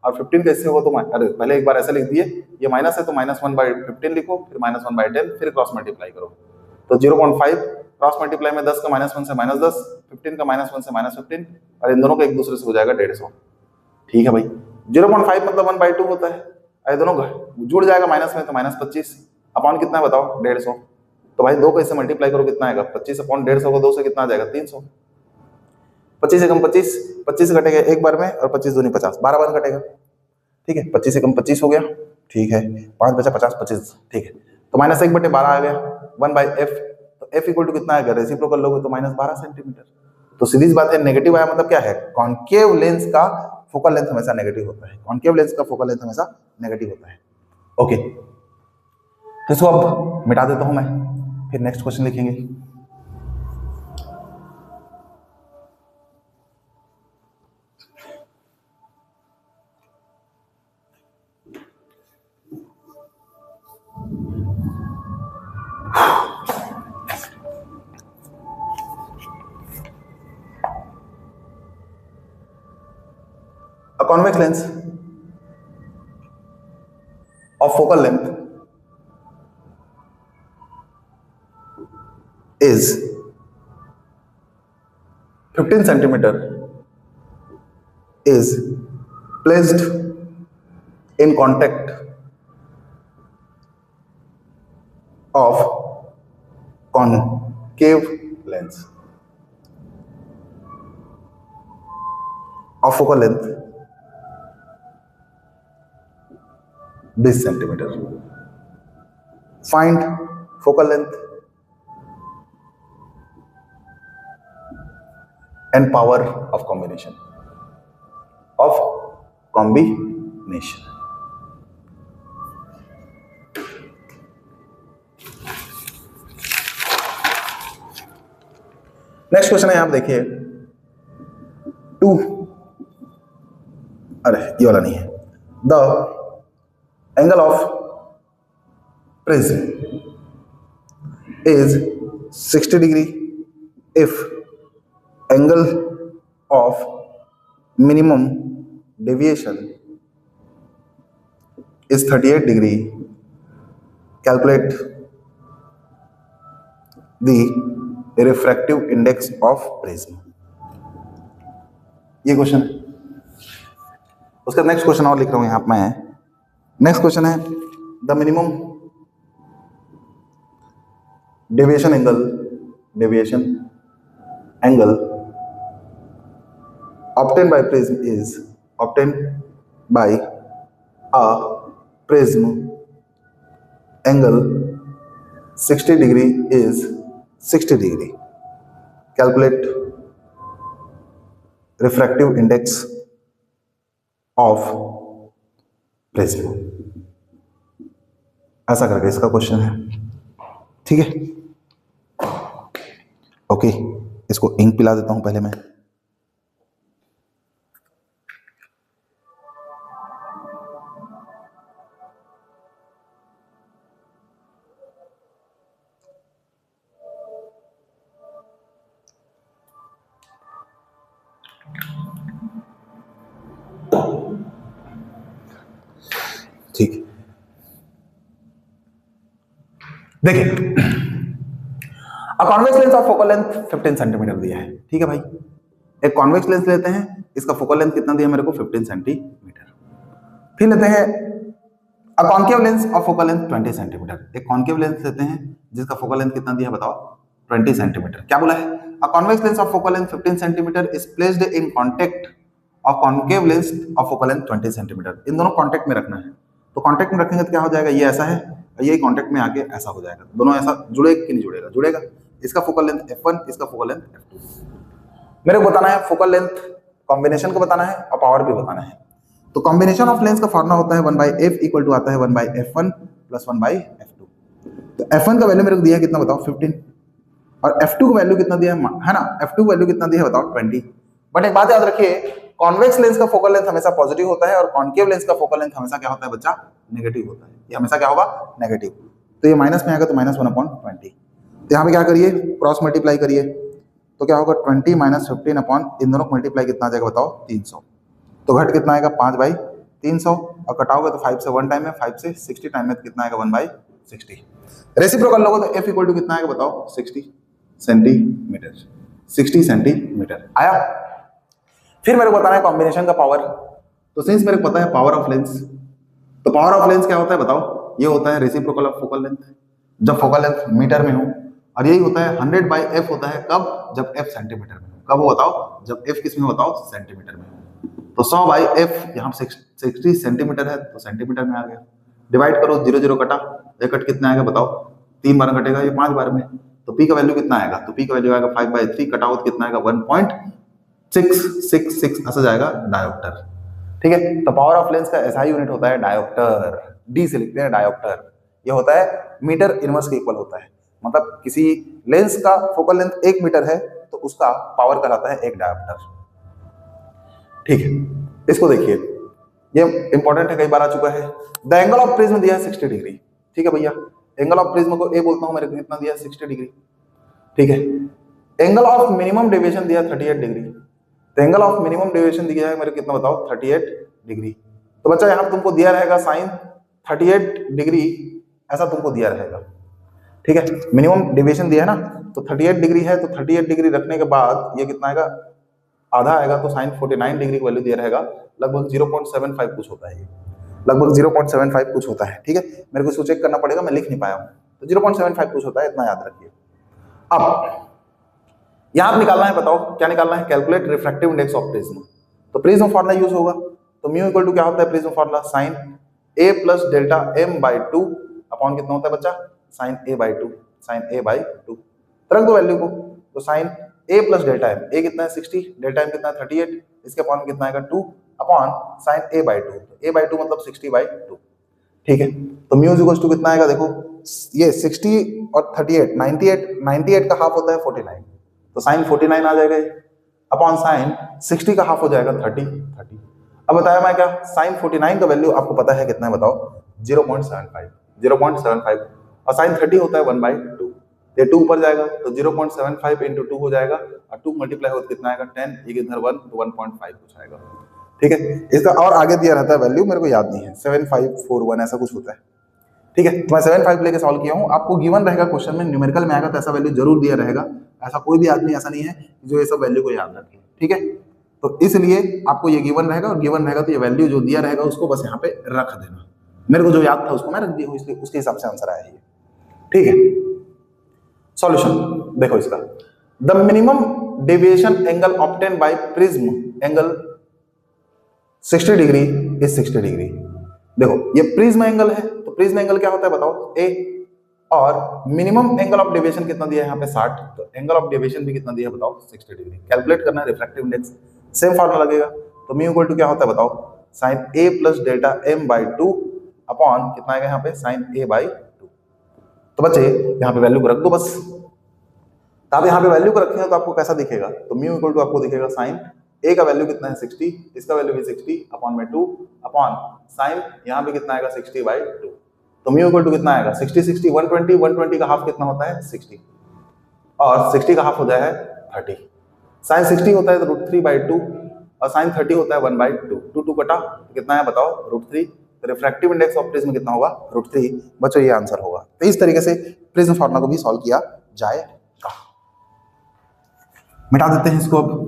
और 15 कैसे होगा, तो अरे पहले एक बार ऐसे लिख दिए, ये माइनस है तो -1/15 लिखो, फिर -1/10, फिर क्रॉस मल्टीप्लाई करो, तो 0.5 क्रॉस मल्टीप्लाई में 10 का -1 से -10, 15 का -1 से -15 और इन दोनों का एक दूसरे से हो जाएगा 150। ठीक है भाई, 0.5 मतलब 1/2 होता है। ये दोनों जुड़ जाएगा माइनस में, तो -25 अपॉन कितना है बताओ 150। तो भाई 2 को इससे मल्टीप्लाई करो कितना आएगा 25 अपॉन 150 को 2 से कितना आ जाएगा 300। 25 से कम 25, 25 से कटेगा एक बार में, और 25 दूनी 50, 12 बार कटेगा। ठीक है, 25 से कम 25 हो गया, ठीक है, 5 बचा 50, 25, ठीक है। तो -1/12 आ गया 1/f। तो f इक्वल टू कितना आएगा, रेसिप्रोकल लोगे तो -12 सेंटीमीटर। तो सीधी सी बात है, नेगेटिव आया मतलब क्या है, कॉन्केव लेंस का फोकल लेंथ हमेशा नेगेटिव होता है। कॉन्केव लेंस का फोकल लेंथ हमेशा नेगेटिव होता है। ओके, तो इसको अब मिटा देता हूं मैं, फिर नेक्स्ट क्वेश्चन लिखेंगे। A convex lens of focal length is 15 centimeter is placed in contact of concave lens of focal length 20 centimeter. Find focal length and power of combination. Next question है, आप देखिए 2, अरे ये वाला नहीं है। The angle of prism is 60 degree if angle of minimum deviation is 38 degree. Calculate the refractive index of prism. ये question है। उसका नेक्स्ट क्वेश्चन और लिख रहा हूं यहां मैं। नेक्स्ट क्वेश्चन है, the minimum deviation angle obtained by prism is obtained by a prism angle 60 degree is 60 degree. Calculate refractive index of prism. ऐसा करके इसका क्वेश्चन है, ठीक है। ओके, इसको इंक पिला देता हूं पहले मैं। ठीक, देखिए convex lens of focal length 15 centimetre दिया है, ठीक है भाई। एक कॉन्वेक्स लेंस लेते हैं, इसका फोकल लेंथ कितना दिया मेरे को 15 सेंटीमीटर। फिर लेते हैं a concave lens of focal length 20 centimetre. एक कॉन्केव लेंस लेते हैं जिसका फोकल लेंथ कितना दिया बताओ 20 सेंटीमीटर। क्या बोला है, a convex lens of focal length 15 centimetre is placed in contact of concave lens of focal length 20 centimetre. इन दोनों कॉन्टेक्ट में रखना है। तो कॉन्टेक्ट में रखेंगे तो क्या हो जाएगा, ये ऐसा है, ये कॉन्टेक्ट में आके ऐसा हो जाएगा। दोनों ऐसा जुड़ेगा कि नहीं जुड़ेगा, जुड़ेगा। इसका फोकल लेंथ f1, इसका फोकल लेंथ f2। मेरे को बताना है फोकल लेंथ कॉम्बिनेशन को बताना है और पावर भी बताना है। तो कॉम्बिनेशन ऑफ लेंस का फॉर्मूला होता है 1/f इक्वल टू आता है 1/f1 प्लस 1/f2। तो f1 का वैल्यू मेरे को दिया है कितना बताओ 15, और f2 का वैल्यू कितना दिया है ना, f2 का वैल्यू कितना दिया है बताओ 20। बट एक बात याद रखिए, कॉन्वेक्स लेंस का फोकल लेंथ हमेशा पॉजिटिव होता है और कॉन्केव लेंस का फोकल लेंथ हमेशा क्या होता है बच्चा, नेगेटिव होता है। ये हमेशा क्या होगा, नेगेटिव। तो ये माइनस में आएगा तो -1/20। तो यहाँ पे क्या करिए, क्रॉस मल्टीप्लाई करिए, तो क्या होगा 20 - 15 अपॉन इन दोनों को मल्टीप्लाई कितना आ जाएगा बताओ 300। तो घट कितना आएगा 5/300, और कटाओगे तो 5 से 1 टाइम में, 5 से 60 टाइम में कितना आएगा 1/60। रेसिप्रोकल लोगे तो f इक्वल टू कितना आएगा बताओ 60 सेंटीमीटर। 60 सेंटीमीटर आया। फिर मेरे को बताना है कॉम्बिनेशन का पावर। तो सिंस मेरे को पता है पावर ऑफ लेंस, तो पावर ऑफ लेंस क्या होता है बताओ? ये होता है रेसिप्रोकल ऑफ फोकल लेंथ, जब फोकल लेंथ मीटर में हो, और यही होता है 100/f होता है कब? जब f सेंटीमीटर में हो। कब हो बताओ? जब f किस में हो बताओ? सेंटीमीटर में हो। तो 100/f यहाँ 60 सेंटीमीटर है तो सेंटीमीटर में आ गया। डिवाइड करो, 0 0 कटा, ये कट कितना आएगा बताओ? 3 बार कटेगा, ये 5 बार में, तो p का वैल्यू कितना आएगा? तो p का वैल्यू आएगा 5/3, कटा आउट कितना आएगा? 1.666 ऐसा जाएगा डायोप्टर। ठीक है, तो पावर ऑफ लेंस का ऐसा यूनिट होता है डायोप्टर, डी से लिखते हैं डायोप्टर। ये होता है मीटर इनवर्स के इक्वल होता है, मतलब किसी लेंस का फोकल लेंथ 1 मीटर है तो उसका पावर कहलाता है 1 डायोप्टर। ठीक है, इसको देखिए, ये इंपॉर्टेंट है, कई बार आ चुका है। द एंगल ऑफ प्रिज्म दिया है 60 डिग्री। ठीक है भैया, एंगल ऑफ प्रिज्म को ए बोलता हूं, मेरे को कितना दिया है? 60 डिग्री। ठीक है, एंगल ऑफ मिनिमम डेविएशन दिया 38 डिग्री। तो एंगल ऑफ मिनिमम डेविएशन दिया है मेरे कितना बताओ? 38 डिग्री। तो बच्चा यहाँ तुमको दिया रहेगा साइन 38 डिग्री, ऐसा तुमको दिया रहेगा। ठीक है, मिनिमम डेविएशन दिया है ना, तो 38 डिग्री है, तो 38 डिग्री रखने के बाद ये कितना आएगा? आधा आएगा, तो साइन 49 डिग्री की वैल्यू दिया रहेगा, लगभग 0.75 कुछ होता है, ये लगभग 0.75 कुछ होता है। ठीक है, मेरे को इसको चेक करना पड़ेगा, मैं लिख नहीं पाया हूँ, तो 0.75 कुछ होता है, इतना याद रखिए। अब यहां निकालना है, बताओ क्या निकालना है? Calculate refractive index of prism. तो प्रिज्म फॉर्मूला यूज होगा, तो म्यू इक्वल टू क्या होता है prism formula? Sine a plus delta m/2 upon कितना होता है बच्चा? Sine a/2, sine a/2। रख दो वैल्यू को, तो sine a plus delta m, a कितना है 60, डेल्टा m कितना है 38, इसके अपॉन कितना आएगा 2 अपॉन साइन a/2, a/2 मतलब 60/2। ठीक है, तो म्यू इक्वल टू कितना आएगा? देखो ये 60 और 38, 98 का हाफ होता है 49, तो साइन 49 आ जाएगा, अपॉन साइन 60 का हाफ हो जाएगा 30। अब बताया मैं क्या? साइन 49 का वैल्यू आपको पता है कितना है बताओ? 0.75, और साइन 30 होता है 1/2, ये 2 ऊपर जाएगा, तो 0.75 इंटू 2 हो जाएगा, और 2 मल्टीप्लाई होकर कितना आएगा? 10, एक इधर 1, तो 1.5 कुछ आएगा। ठीक है, इसका और आगे दिया रहता है वैल्यू, मेरे को याद नहीं है, 7541 ऐसा कुछ होता है। ठीक है, तो मैं 75 लेके सॉल्व किया हूँ, आपको गिवन रहेगा क्वेश्चन में, न्यूमेरिकल में आएगा तो ऐसा वैल्यू जरूर दिया रहेगा, ऐसा कोई भी आदमी ऐसा नहीं है जो ये सब वैल्यू को याद रखे। ठीक है, तो इसलिए आपको ये गिवन रहेगा, और गिवन रहेगा तो ये वैल्यू जो दिया रहेगा उसको बस यहाँ पे रख देना। मेरे को जो याद था उसको मैं रख दिया हूँ, इसलिए उसके हिसाब से आंसर आया है। ठीक है, सॉल्यूशन देखो इसका। The minimum deviation angle obtain bye prism angle 60 degree is 60 degree. देखो ये प्रिज्म एंगल है, तो प्रिज्म एंगल क्या होता है बताओ? ए, और मिनिमम एंगल ऑफ डेविएशन कितना दिया है यहाँ पे 60, तो एंगल ऑफ डेविएशन भी कितना दिया है बताओ? 60 डिग्री। कैलकुलेट करना है रिफ्रैक्टिव इंडेक्स, सेम फार्मूला लगेगा, तो म्यू इक्वल टू क्या होता है बताओ? Sine a plus delta m/2 upon कितना आएगा यहाँ पे? Sign a/2। तो बच्चे यहाँ पे वैल्यू को रख दो बस। तो आप यहाँ पे वैल्यू को रखेंगे तो आपको कैसा दिखेगा? तो म्यू इक्वल टू आपको दिखेगा साइन a का वैल्यू कितना है 60, इसका वैल्यू भी 60 अपॉन में 2 अपॉन साइन यहाँ पे कितना आएगा 60/2। तो म्यू इक्वल टू कितना आएगा? 60 60 120, 120 का हाफ कितना होता है? 60, और 60 का हाफ हो जाए है 30। साइन 60 होता है तो √3/2, और साइन 30 होता है 1/2, 2 कटा तो कितना है बताओ? √3। तो रिफ्रैक्टिव इंडेक्स ऑफ प्रिज्म कितना होगा? √3। बच्चों ये आंसर होगा। तो इस तरीके से प्रिज्म फार्मूला को भी सॉल्व किया जाएगा। मिटा देते हैं इसको अब।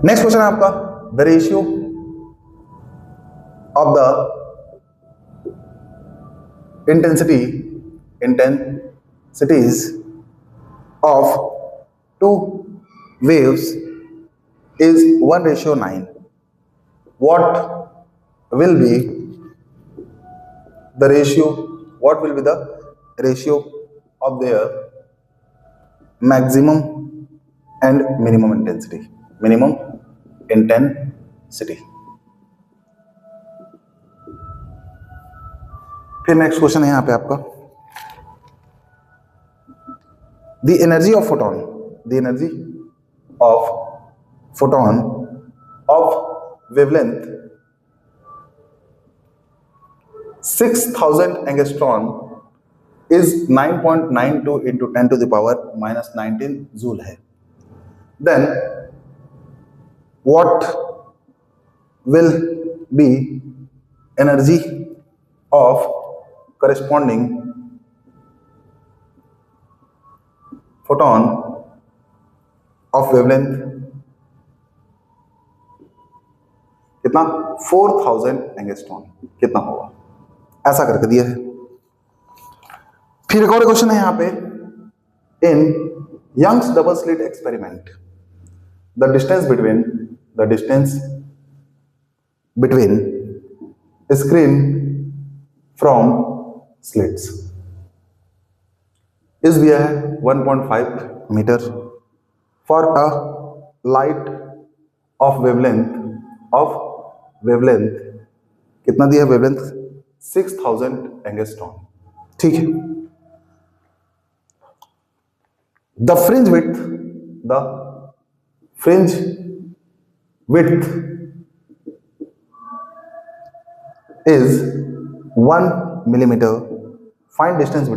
नेक्स्ट क्वेश्चन है आपका, the ratio of the intensities of two waves is 1:9. What will be the ratio? What will be the ratio of their maximum and minimum intensity? Minimum intensity. फिर नेक्स्ट क्वेश्चन है यहाँ पे आपका, the energy of photon, the energy of photon of wavelength 6000 angstrom is 9.92 into 10⁻⁻19 joule है। Then what will be energy of corresponding photon of wavelength कितना 4000 angstrom कितना होगा, ऐसा करके दिया है। फिर एक और क्वेश्चन है यहाँ पे, in Young's double slit experiment the distance between screen from slits is दिया है 1.5 metre for a light of wavelength कितना दिया है, वेवलेंथ 6000 एंगस्ट्रॉन, ठीक है। The fringe width is 1 millimetre, find distance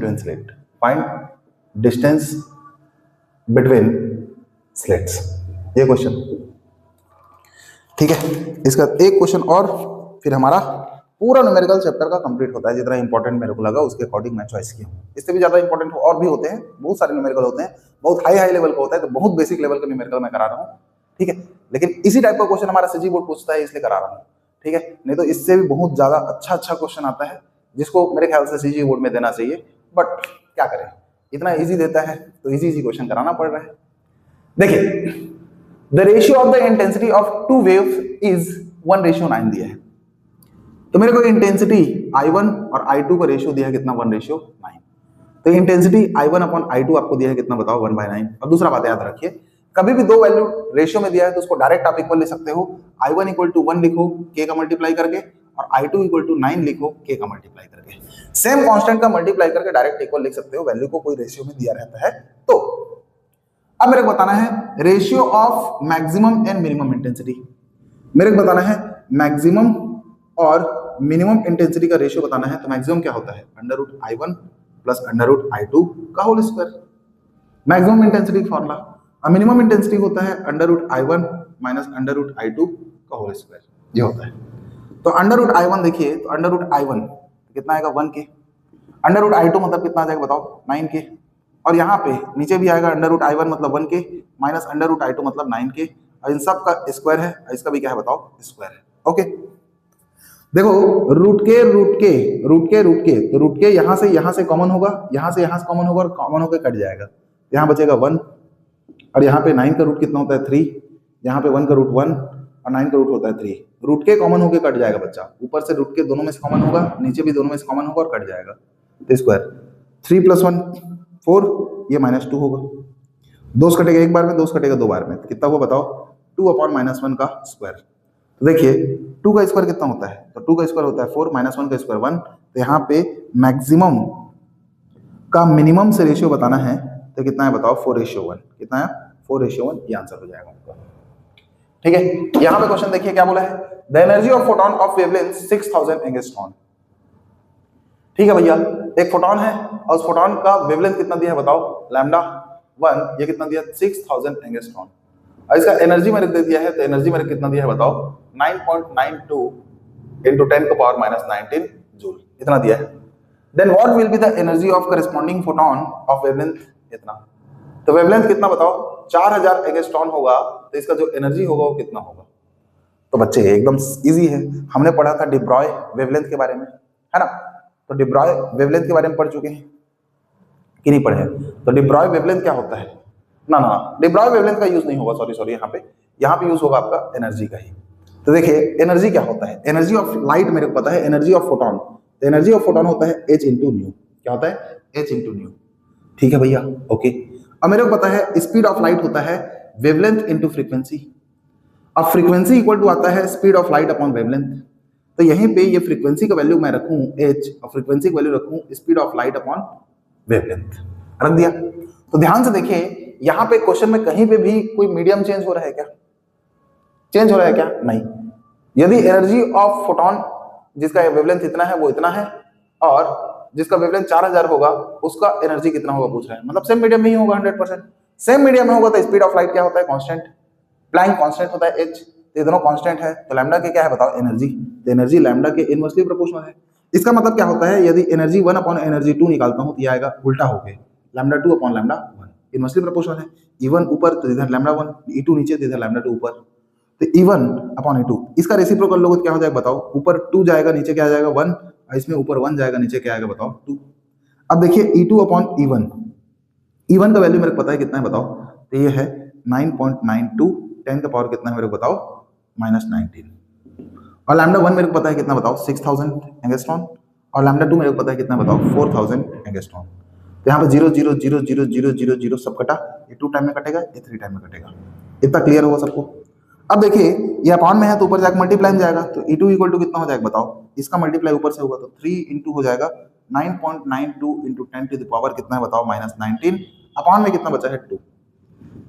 between slits, ये क्वेश्चन, ठीक है। इसका एक क्वेश्चन और फिर हमारा पूरा न्यूमेरिकल चैप्टर का कंप्लीट होता है। जितना इंपॉर्टेंट मेरे को लगा उसके अकॉर्डिंग मैं चॉइस किया हूँ। इससे भी ज्यादा इंपॉर्टेंट और भी होते हैं, बहुत सारे न्यूमेरिकल होते हैं, बहुत हाई लेवल का होता है, तो बहुत बेसिक लेवल का न्यूमेरिकल मैं करा रहा हूँ, ठीक है। लेकिन इसी टाइप का क्वेश्चन हमारा सीजी बोर्ड पूछता है, इसलिए करा रहा हूँ, ठीक है। नहीं तो इससे भी बहुत ज्यादा अच्छा क्वेश्चन आता है, जिसको मेरे ख्याल से सीजी बोर्ड में देना चाहिए, बट क्या करें, इतना इजी देता है तो इजी क्वेश्चन कराना पड़ रहा है। देखिए, the ratio of the intensity of two waves is 1:9 दिया है। तो मेरे को इंटेंसिटी I1 और I2 का रेशियो दिया है कितना, 1:9। तो इंटेंसिटी I1 अपॉन I2 आपको दिया है कितना, बताओ, 1/9। और दूसरा बात याद रखिए, कभी भी दो वैल्यू रेशियो में दिया है तो उसको डायरेक्ट आप इक्वल ले सकते हो। I1 = 1 लिखो k का मल्टीप्लाई करके, और I2 = 9 लिखो k का मल्टीप्लाई करके। सेम कांस्टेंट का मल्टीप्लाई करके डायरेक्ट इक्वल लिख सकते हो, वैल्यू को कोई रेशियो में दिया रहता है तो। अब मेरे को बताना है ratio of maximum and minimum intensity. मेरे को बताना है मैक्सिमम और मिनिमम इंटेंसिटी का रेशियो बताना है। तो मैक्सिमम क्या होता है, √I1 + √I2 का whole square, maximum intensity formula. और मिनिमम इंटेंसिटी होता है √I1 - √I2 का होल स्क्वायर, ये होता है। तो √I1 देखिए, तो √I1 कितना आएगा, 1k। √I2 मतलब कितना आ जाएगा, बताओ, 9k। और यहाँ पे नीचे भी आएगा √I1 मतलब 1k माइनस √I2 मतलब 9k, और इन सब का स्क्वायर है, इसका भी क्या है बताओ, स्क्वायर है, ओके। देखो, रूट के तो रूट के यहाँ से कॉमन होगा, यहाँ से कॉमन होगा, और कॉमन होकर कट जाएगा, यहाँ बचेगा 1। और यहाँ पे 9 का रूट कितना होता है, 3। यहाँ पे 1 का रूट 1 और 9 का रूट होता है 3। रूट के कॉमन होकर कट जाएगा बच्चा, ऊपर से रूट के दोनों में से कॉमन होगा, नीचे भी दोनों में से कॉमन होगा और कट जाएगा, तो स्क्वायर। 3 + 1 4, ये -2 होगा। 2 कटेगा एक बार में, 2 कटेगा 2 बार में, कितना होगा बताओ, 2/-1 का स्क्वायर। तो देखिए 2 का स्क्वायर कितना होता है, तो 2 का स्क्वायर होता है 4, -1 का स्क्वायर 1। तो यहाँ पे मैक्सिमम का मिनिमम से रेशियो बताना है, तो कितना है बताओ, 4:1। कितना है, 4:1, ये आंसर हो जाएगा आपका, ठीक है। यहाँ पे क्वेश्चन देखिए क्या बोला है, the energy of photon of wavelength 6000 angstrom, ठीक है भैया। एक फोटोन है और उस फोटोन का वेवलेंथ कितना दिया है बताओ, λ1, ये कितना दिया, 6000 एंगस्ट्रॉन। और इसका एनर्जी मैंने दे दिया है, तो एनर्जी मैंने कितना दिया है बताओ, 9.92 × 10⁻⁻19 जूल, इतना दिया है। Then what will be the energy of corresponding photon of wavelength, इतना। तो वेवलेंथ कितना बताओ, 4000 एंगस्ट्रॉन होगा, तो इसका जो एनर्जी होगा वो कितना होगा। तो बच्चे एकदम इजी है, हमने पढ़ा था डी ब्रॉय वेवलेंथ के बारे में, है ना। तो डी ब्रॉय वेवलेंथ के बारे में पढ़ चुके हैं कि नहीं पढ़े? तो डी ब्रॉय वेवलेंथ क्या होता है, ना डी ब्रॉय वेवलेंथ का यूज नहीं होगा, सॉरी, यहाँ पे यूज होगा आपका एनर्जी का ही। तो देखिए एनर्जी क्या होता है, एनर्जी ऑफ लाइट मेरे को पता है, एनर्जी ऑफ फोटोन, तो एनर्जी ऑफ फोटोन होता है h × न्यू। क्या होता है, h × न्यू, ठीक है भैया, ओके। अब मेरे को पता है स्पीड ऑफ लाइट होता है वेवलेंथ × फ्रीक्वेंसी। अब फ्रीक्वेंसी इक्वल टू आता है speed of light upon wavelength. तो यहीं पे ये फ्रीक्वेंसी का वैल्यू मैं रखूं h, और फ्रीक्वेंसी का वैल्यू रखूं speed of light upon wavelength, रख दिया। तो ध्यान से देखिए, यहाँ पे क्वेश्चन में कहीं पे भी कोई मीडियम चेंज हो रहा है क्या, चेंज हो रहा है क्या, नहीं। यदि एनर्जी ऑफ फोटोन जिसका वेवलेंथ इतना है वो इतना है, और जिसका वेवलेंथ 4000 होगा उसका एनर्जी कितना होगा पूछ रहा है, मतलब सेम मीडियम में ही होगा 100%। सेम मीडियम में होगा तो स्पीड ऑफ लाइट क्या होता है, कांस्टेंट, प्लैंक कांस्टेंट होता है h। ये दोनों कांस्टेंट है, तो लैम्डा के क्या है बताओ, एनर्जी। तो एनर्जी लैम्डा के इनवर्सली प्रोपोर्शनल है। इसका मतलब क्या होता है, यदि एनर्जी 1 अपॉन एनर्जी 2 निकालता हूं तो ये आएगा उल्टा हो गया, lambda 2 upon lambda 1 inversely proportional है। E1 ऊपर तो इधर लैम्डा 1, E2 नीचे तो इधर लैम्डा 2 ऊपर, तो E1 अपॉन E2 इसका रेसिप्रोकल लोगे तो क्या हो जाएगा बताओ, ऊपर 2 जाएगा नीचे क्या आ जाएगा 1, और इसमें ऊपर 1 जाएगा नीचे क्या आएगा बताओ 2। अब देखिए E2 अपॉन E1 का वैल्यू मेरे को पता है कितना है बताओ, तो ये है 9.92, 10 का पावर कितना है मेरे को बताओ -19, और लैम्डा 1 मेरे को पता है कितना बताओ 6000 एंगस्ट्रॉन, और लैम्डा 2 मेरे को पता है कितना बताओ 4000 एंगस्ट्रॉन। तो यहाँ पे 0 0 0 0 0 0 0 सब कटा, ये 2 टाइम में कटेगा, ये 3 टाइम में कटेगा। इतना क्लियर होगा सबको। अब देखिए ये अपॉन में है तो ऊपर जाकर मल्टीप्लाई में जाएगा, तो E2 इक्वल टू कितना हो जाएगा बताओ, इसका मल्टीप्लाई ऊपर से होगा तो 3 इंटू हो जाएगा 9.92 इंटू 10 टू द पावर कितना है बताओ -19, अपॉन में कितना बचा है 2।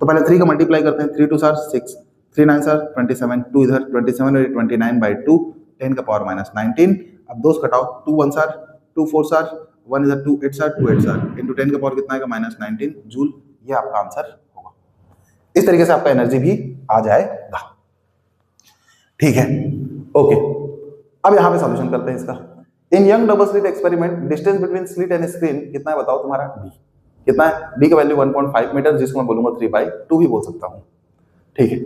तो पहले 3 का मल्टीप्लाई करते हैं, 3 2 सर 6, 3 9 सर 27, 2 इधर 27 और 29/2, 10 का पावर -19। अब 2 घटाओ, 2 1 सर 2 4 सर 1 इधर 2 8 सर 2 8 सर इंटू 10 का पावर कितना आएगा -19 जूल। ये आपका आंसर होगा। इस तरीके से आपका एनर्जी भी आ जाएगा। ठीक है, ओके। अब यहाँ पे सॉल्यूशन करते हैं इसका। In Young double slit experiment distance between slit and screen कितना है बताओ तुम्हारा डी, कितना है डी का वैल्यू 1.5 मीटर, जिसको मैं बोलूंगा 3/2 भी बोल सकता हूँ। ठीक है,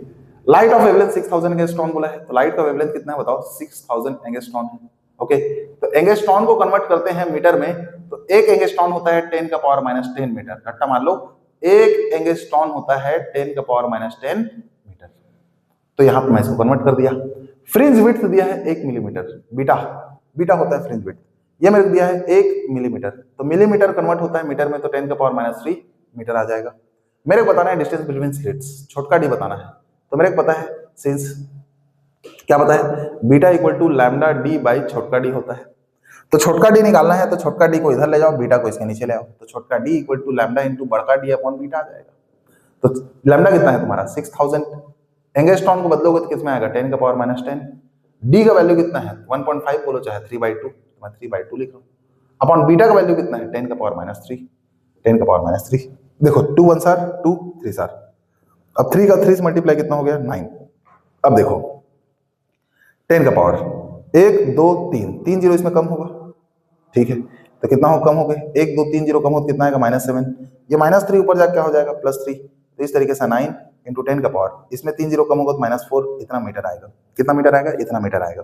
लाइट ऑफ वेवलेंथ 6000 एंगस्ट्रॉन बोला है, तो लाइट का वेवलेंथ कितना है बताओ 6000 एंगस्ट्रॉन है। ओके, तो एंगस्ट्रॉन को कन्वर्ट करते हैं मीटर में, तो एक एंगस्ट्रॉन होता है 10 का पावर -10 मीटर, रट्टा मान लो एक एंगस्ट्रॉन होता है 10 का पावर -10 मीटर। तो यहां पर मैं इसको कन्वर्ट कर दिया। फ्रिंज विड्थ दिया है 1 मिलीमीटर, बीटा होता है फ्रिंज विड्थ, ये मेरे को दिया है 1 मिलीमीटर, तो मिलीमीटर कन्वर्ट होता है मीटर में, तो 10 का पावर -3 मीटर आ जाएगा। मेरे को बताना है डिस्टेंस बिटवीन स्लिट्स, छोटका डी बताना है। तो मेरे को पता है सिंस क्या पता है beta equal to lambda D by छोटका डी होता है, तो छोटका डी निकालना है तो छोटका डी को इधर ले जाओ, बीटा को इसके नीचे ले आओ, तो छोटका D equal to lambda into बड़का डी अपॉन बीटा आ जाएगा। तो लैम्डा कितना है तुम्हारा 6000, एंगस्ट्रॉन को बदलोगे तो कितना आएगा 10 का पावर -10, डी का वैल्यू कितना है 1.5 बोलो चाहे 3/2, मैं 3/2 लिख रहा हूँ, अपॉन बीटा का वैल्यू कितना है 10 का पावर -3, 10 का पावर -3। देखो 2 1 सर 2 3 सर, अब 3 का 3 से मल्टीप्लाई कितना हो गया 9। अब देखो 10 का पावर 1 2 3 जीरो इसमें कम होगा, ठीक है, तो कितना हो कम हो गए 1 2 3 जीरो कम हो तो कितना आएगा -7, ये -3 ऊपर जाकर क्या हो जाएगा +3, तो इस तरीके से 9 इंटू 10 का पावर, इसमें 3 जीरो कम होगा तो -4, इतना मीटर आएगा। कितना मीटर आएगा इतना मीटर आएगा।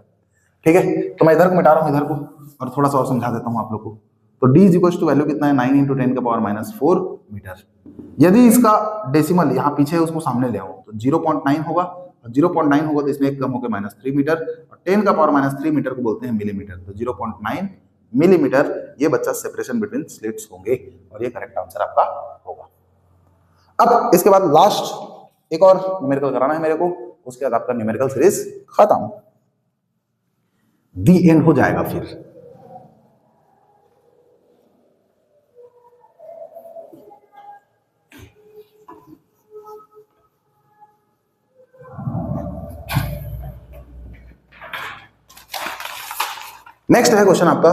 ठीक है, तो मैं इधर को मिटा रहा हूँ इधर को, और थोड़ा सा और समझा देता हूँ आप लोग को। तो d इक्वल्स टू वैल्यू कितना है 9 इंटू 10 का पावर -4 मीटर। यदि इसका डेसिमल यहाँ पीछे है उसको सामने ले आओ तो 0.9 होगा, और 0.9 होगा तो इसमें एक कम होकर -3 मीटर, और 10 का पावर -3 मीटर को बोलते हैं मिलीमीटर, तो 0.9 मिलीमीटर ये बच्चा सेपरेशन बिटवीन स्लिट्स होंगे, और ये करेक्ट आंसर आपका होगा। अब इसके बाद लास्ट एक और न्यूमेरिकल कराना है मेरे को, उसके बाद आपका न्यूमेरिकल सीरीज खत्म, दी एंड हो जाएगा फिर। नेक्स्ट है क्वेश्चन आपका,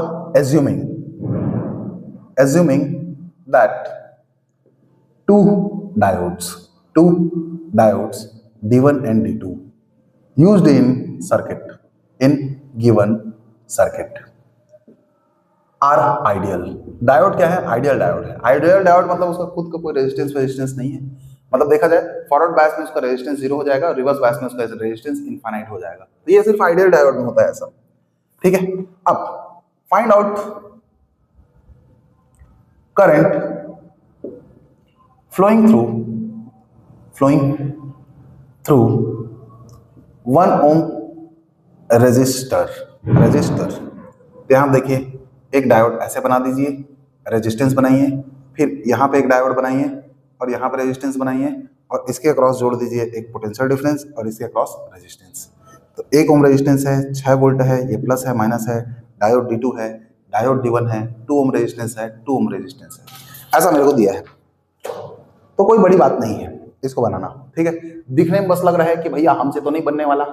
assuming that two diodes D1 and D2 used in given circuit are ideal। Diode क्या है आइडियल डायोड है। आइडियल डायोड मतलब उसका खुद का कोई रेजिस्टेंस नहीं है, मतलब देखा जाए फॉरवर्ड बायस में उसका रेजिस्टेंस 0 हो जाएगा, रिवर्स बायस में उसका रेजिस्टेंस इनफाइनाइट हो जाएगा, तो ये सिर्फ आइडियल डायोड में होता है ऐसा। ठीक है, अब find out current flowing through 1 ohm resistor. यहां देखिए एक डायोड ऐसे बना दीजिए, रेजिस्टेंस बनाइए, फिर यहाँ पे एक डायोड बनाइए, और यहाँ पे रेजिस्टेंस बनाइए, और इसके अक्रॉस जोड़ दीजिए एक पोटेंशियल डिफरेंस, और इसके अक्रॉस रेजिस्टेंस। तो 1 ओम रेजिस्टेंस है, 6 वोल्ट है, ये प्लस है माइनस है, डायोड D2 है, डायोड D1 है, 2 ओम रेजिस्टेंस है, 2 ओम रेजिस्टेंस है, ऐसा मेरे को दिया है। तो कोई बड़ी बात नहीं है इसको बनाना, ठीक है। दिखने में बस लग रहा है कि भैया हमसे तो नहीं बनने वाला,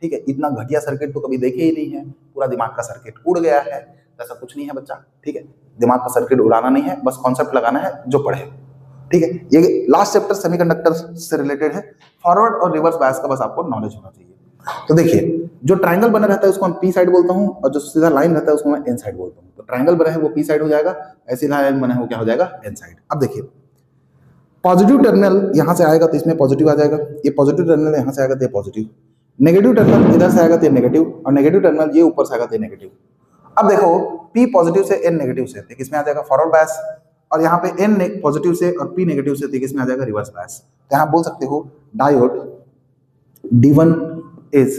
ठीक है, इतना घटिया सर्किट तो कभी देखे ही नहीं है, पूरा दिमाग का सर्किट उड़ गया है, ऐसा कुछ नहीं है बच्चा, ठीक है। दिमाग का सर्किट उड़ाना नहीं है, बस कॉन्सेप्ट लगाना है जो पढ़े, ठीक है। ये लास्ट चैप्टर सेमीकंडक्टर से रिलेटेड है, फॉरवर्ड और रिवर्स बायस का बस आपको नॉलेज होना चाहिए। तो देखिए जो ट्रायंगल बना रहता है उसको मैं पी साइड बोलता हूँ, और जो सीधा लाइन रहता है उसको मैं एन साइड बोलता हूँ। तो ट्रायंगल बना है वो पी साइड हो जाएगा, ऐसी लाइन बना है वो क्या हो जाएगा, एन साइड। अब देखिए पॉजिटिव टर्मिनल यहाँ से आएगा तो इसमें पॉजिटिव आ जाएगा, ये पॉजिटिव टर्मिनल यहाँ से आएगा तो ये पॉजिटिव, नेगेटिव टर्मिनल इधर से आएगा तो ये नेगेटिव, और नेगेटिव टर्मिनल ये ऊपर से आएगा तो ये नेगेटिव। अब देखो P पॉजिटिव से N नेगेटिव से, तो किसमें आ जाएगा, फॉरवर्ड बायस, और यहाँ पे N पॉजिटिव से और P नेगेटिव से, तो किसमें आ जाएगा, रिवर्स बायस। तो यहाँ बोल सकते हो diode D1 is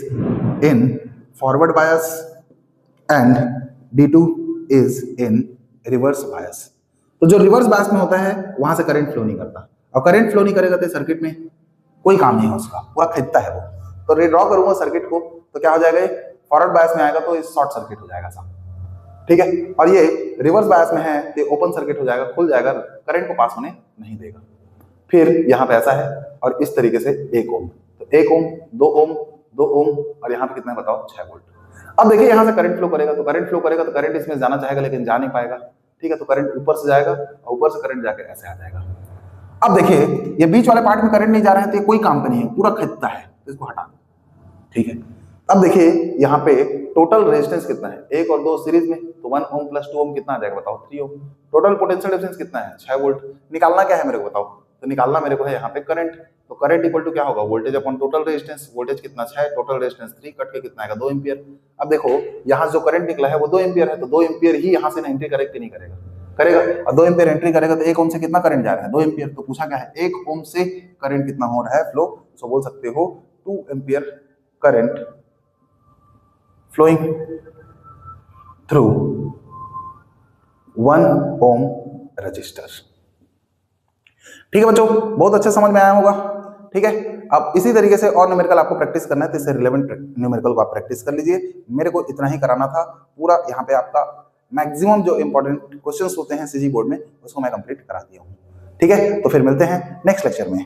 in forward bias and D2 is in reverse bias। तो जो रिवर्स बायस में होता है वहां से करंट फ्लो नहीं करता, और करंट फ्लो नहीं करेगा तो सर्किट में कोई काम नहीं है उसका, पूरा खिंचता है वो। तो रीड्रॉ करूंगा सर्किट को तो क्या हो जाएगा, फॉरवर्ड बायस में आएगा तो ये शॉर्ट सर्किट हो जाएगा सब, ठीक है, और ये रिवर्स बायस में है तो ओपन सर्किट हो जाएगा, खुल जाएगा, करंट को पास होने नहीं देगा। फिर यहाँ पे ऐसा है, और इस तरीके से 1 ओम, तो 1 ओम 2 ओम 2 ओम, और यहाँ पे कितना बताओ 6 वोल्ट। अब देखिए यहाँ से करंट फ्लो करेगा, तो करंट फ्लो करेगा तो करंट इसमें जाना चाहेगा लेकिन जा नहीं पाएगा, ठीक है, तो करंट ऊपर से जाएगा और ऊपर से करंट जाके ऐसे आ जाएगा। अब देखिए ये बीच वाले पार्ट में करंट नहीं जा रहा है तो ये कोई काम का नहीं है, पूरा खिंचता है, तो इसको हटा दो, ठीक है। अब देखिए यहाँ पे टोटल रेजिस्टेंस कितना है, 1 और 2 सीरीज में, तो 1 ओम प्लस 2 ओम कितना आ जाएगा बताओ, 3 ओम। टोटल पोटेंशियल डिफरेंस कितना है, 6 वोल्ट। निकालना क्या है मेरे को बताओ, तो निकालना मेरे को है यहाँ पे करंट, तो करंट इक्वल टू क्या होगा, voltage upon total resistance. Voltage कितना 6, टोटल रेजिस्टेंस 3, कट के कितना आएगा 2 एम्पियर। अब देखो यहाँ जो करंट निकला है वो 2 एम्पियर है, तो 2 एम्पियर ही यहाँ से एंट्री करेगा कि नहीं करेगा, करेगा, और 2 एम्पियर एंट्री करेगा तो 1 ओम से कितना करंट जा रहा है, 2 एम्पियर। तो पूछा क्या है, 1 ओम से करंट कितना हो रहा है फ्लो, सो बोल सकते हो 2 ampere current flowing through 1 ohm resistor। ठीक है बच्चों, बहुत अच्छे समझ में आया होगा, ठीक है। अब इसी तरीके से और न्यूमेरिकल आपको प्रैक्टिस करना है, तो इससे रिलेवेंट न्यूमेरिकल को आप प्रैक्टिस कर लीजिए। मेरे को इतना ही कराना था, पूरा यहाँ पे आपका मैक्सिमम जो इंपॉर्टेंट क्वेश्चंस होते हैं सीजी बोर्ड में उसको मैं कंप्लीट करा दिया हूँ, ठीक है। तो फिर मिलते हैं नेक्स्ट लेक्चर में।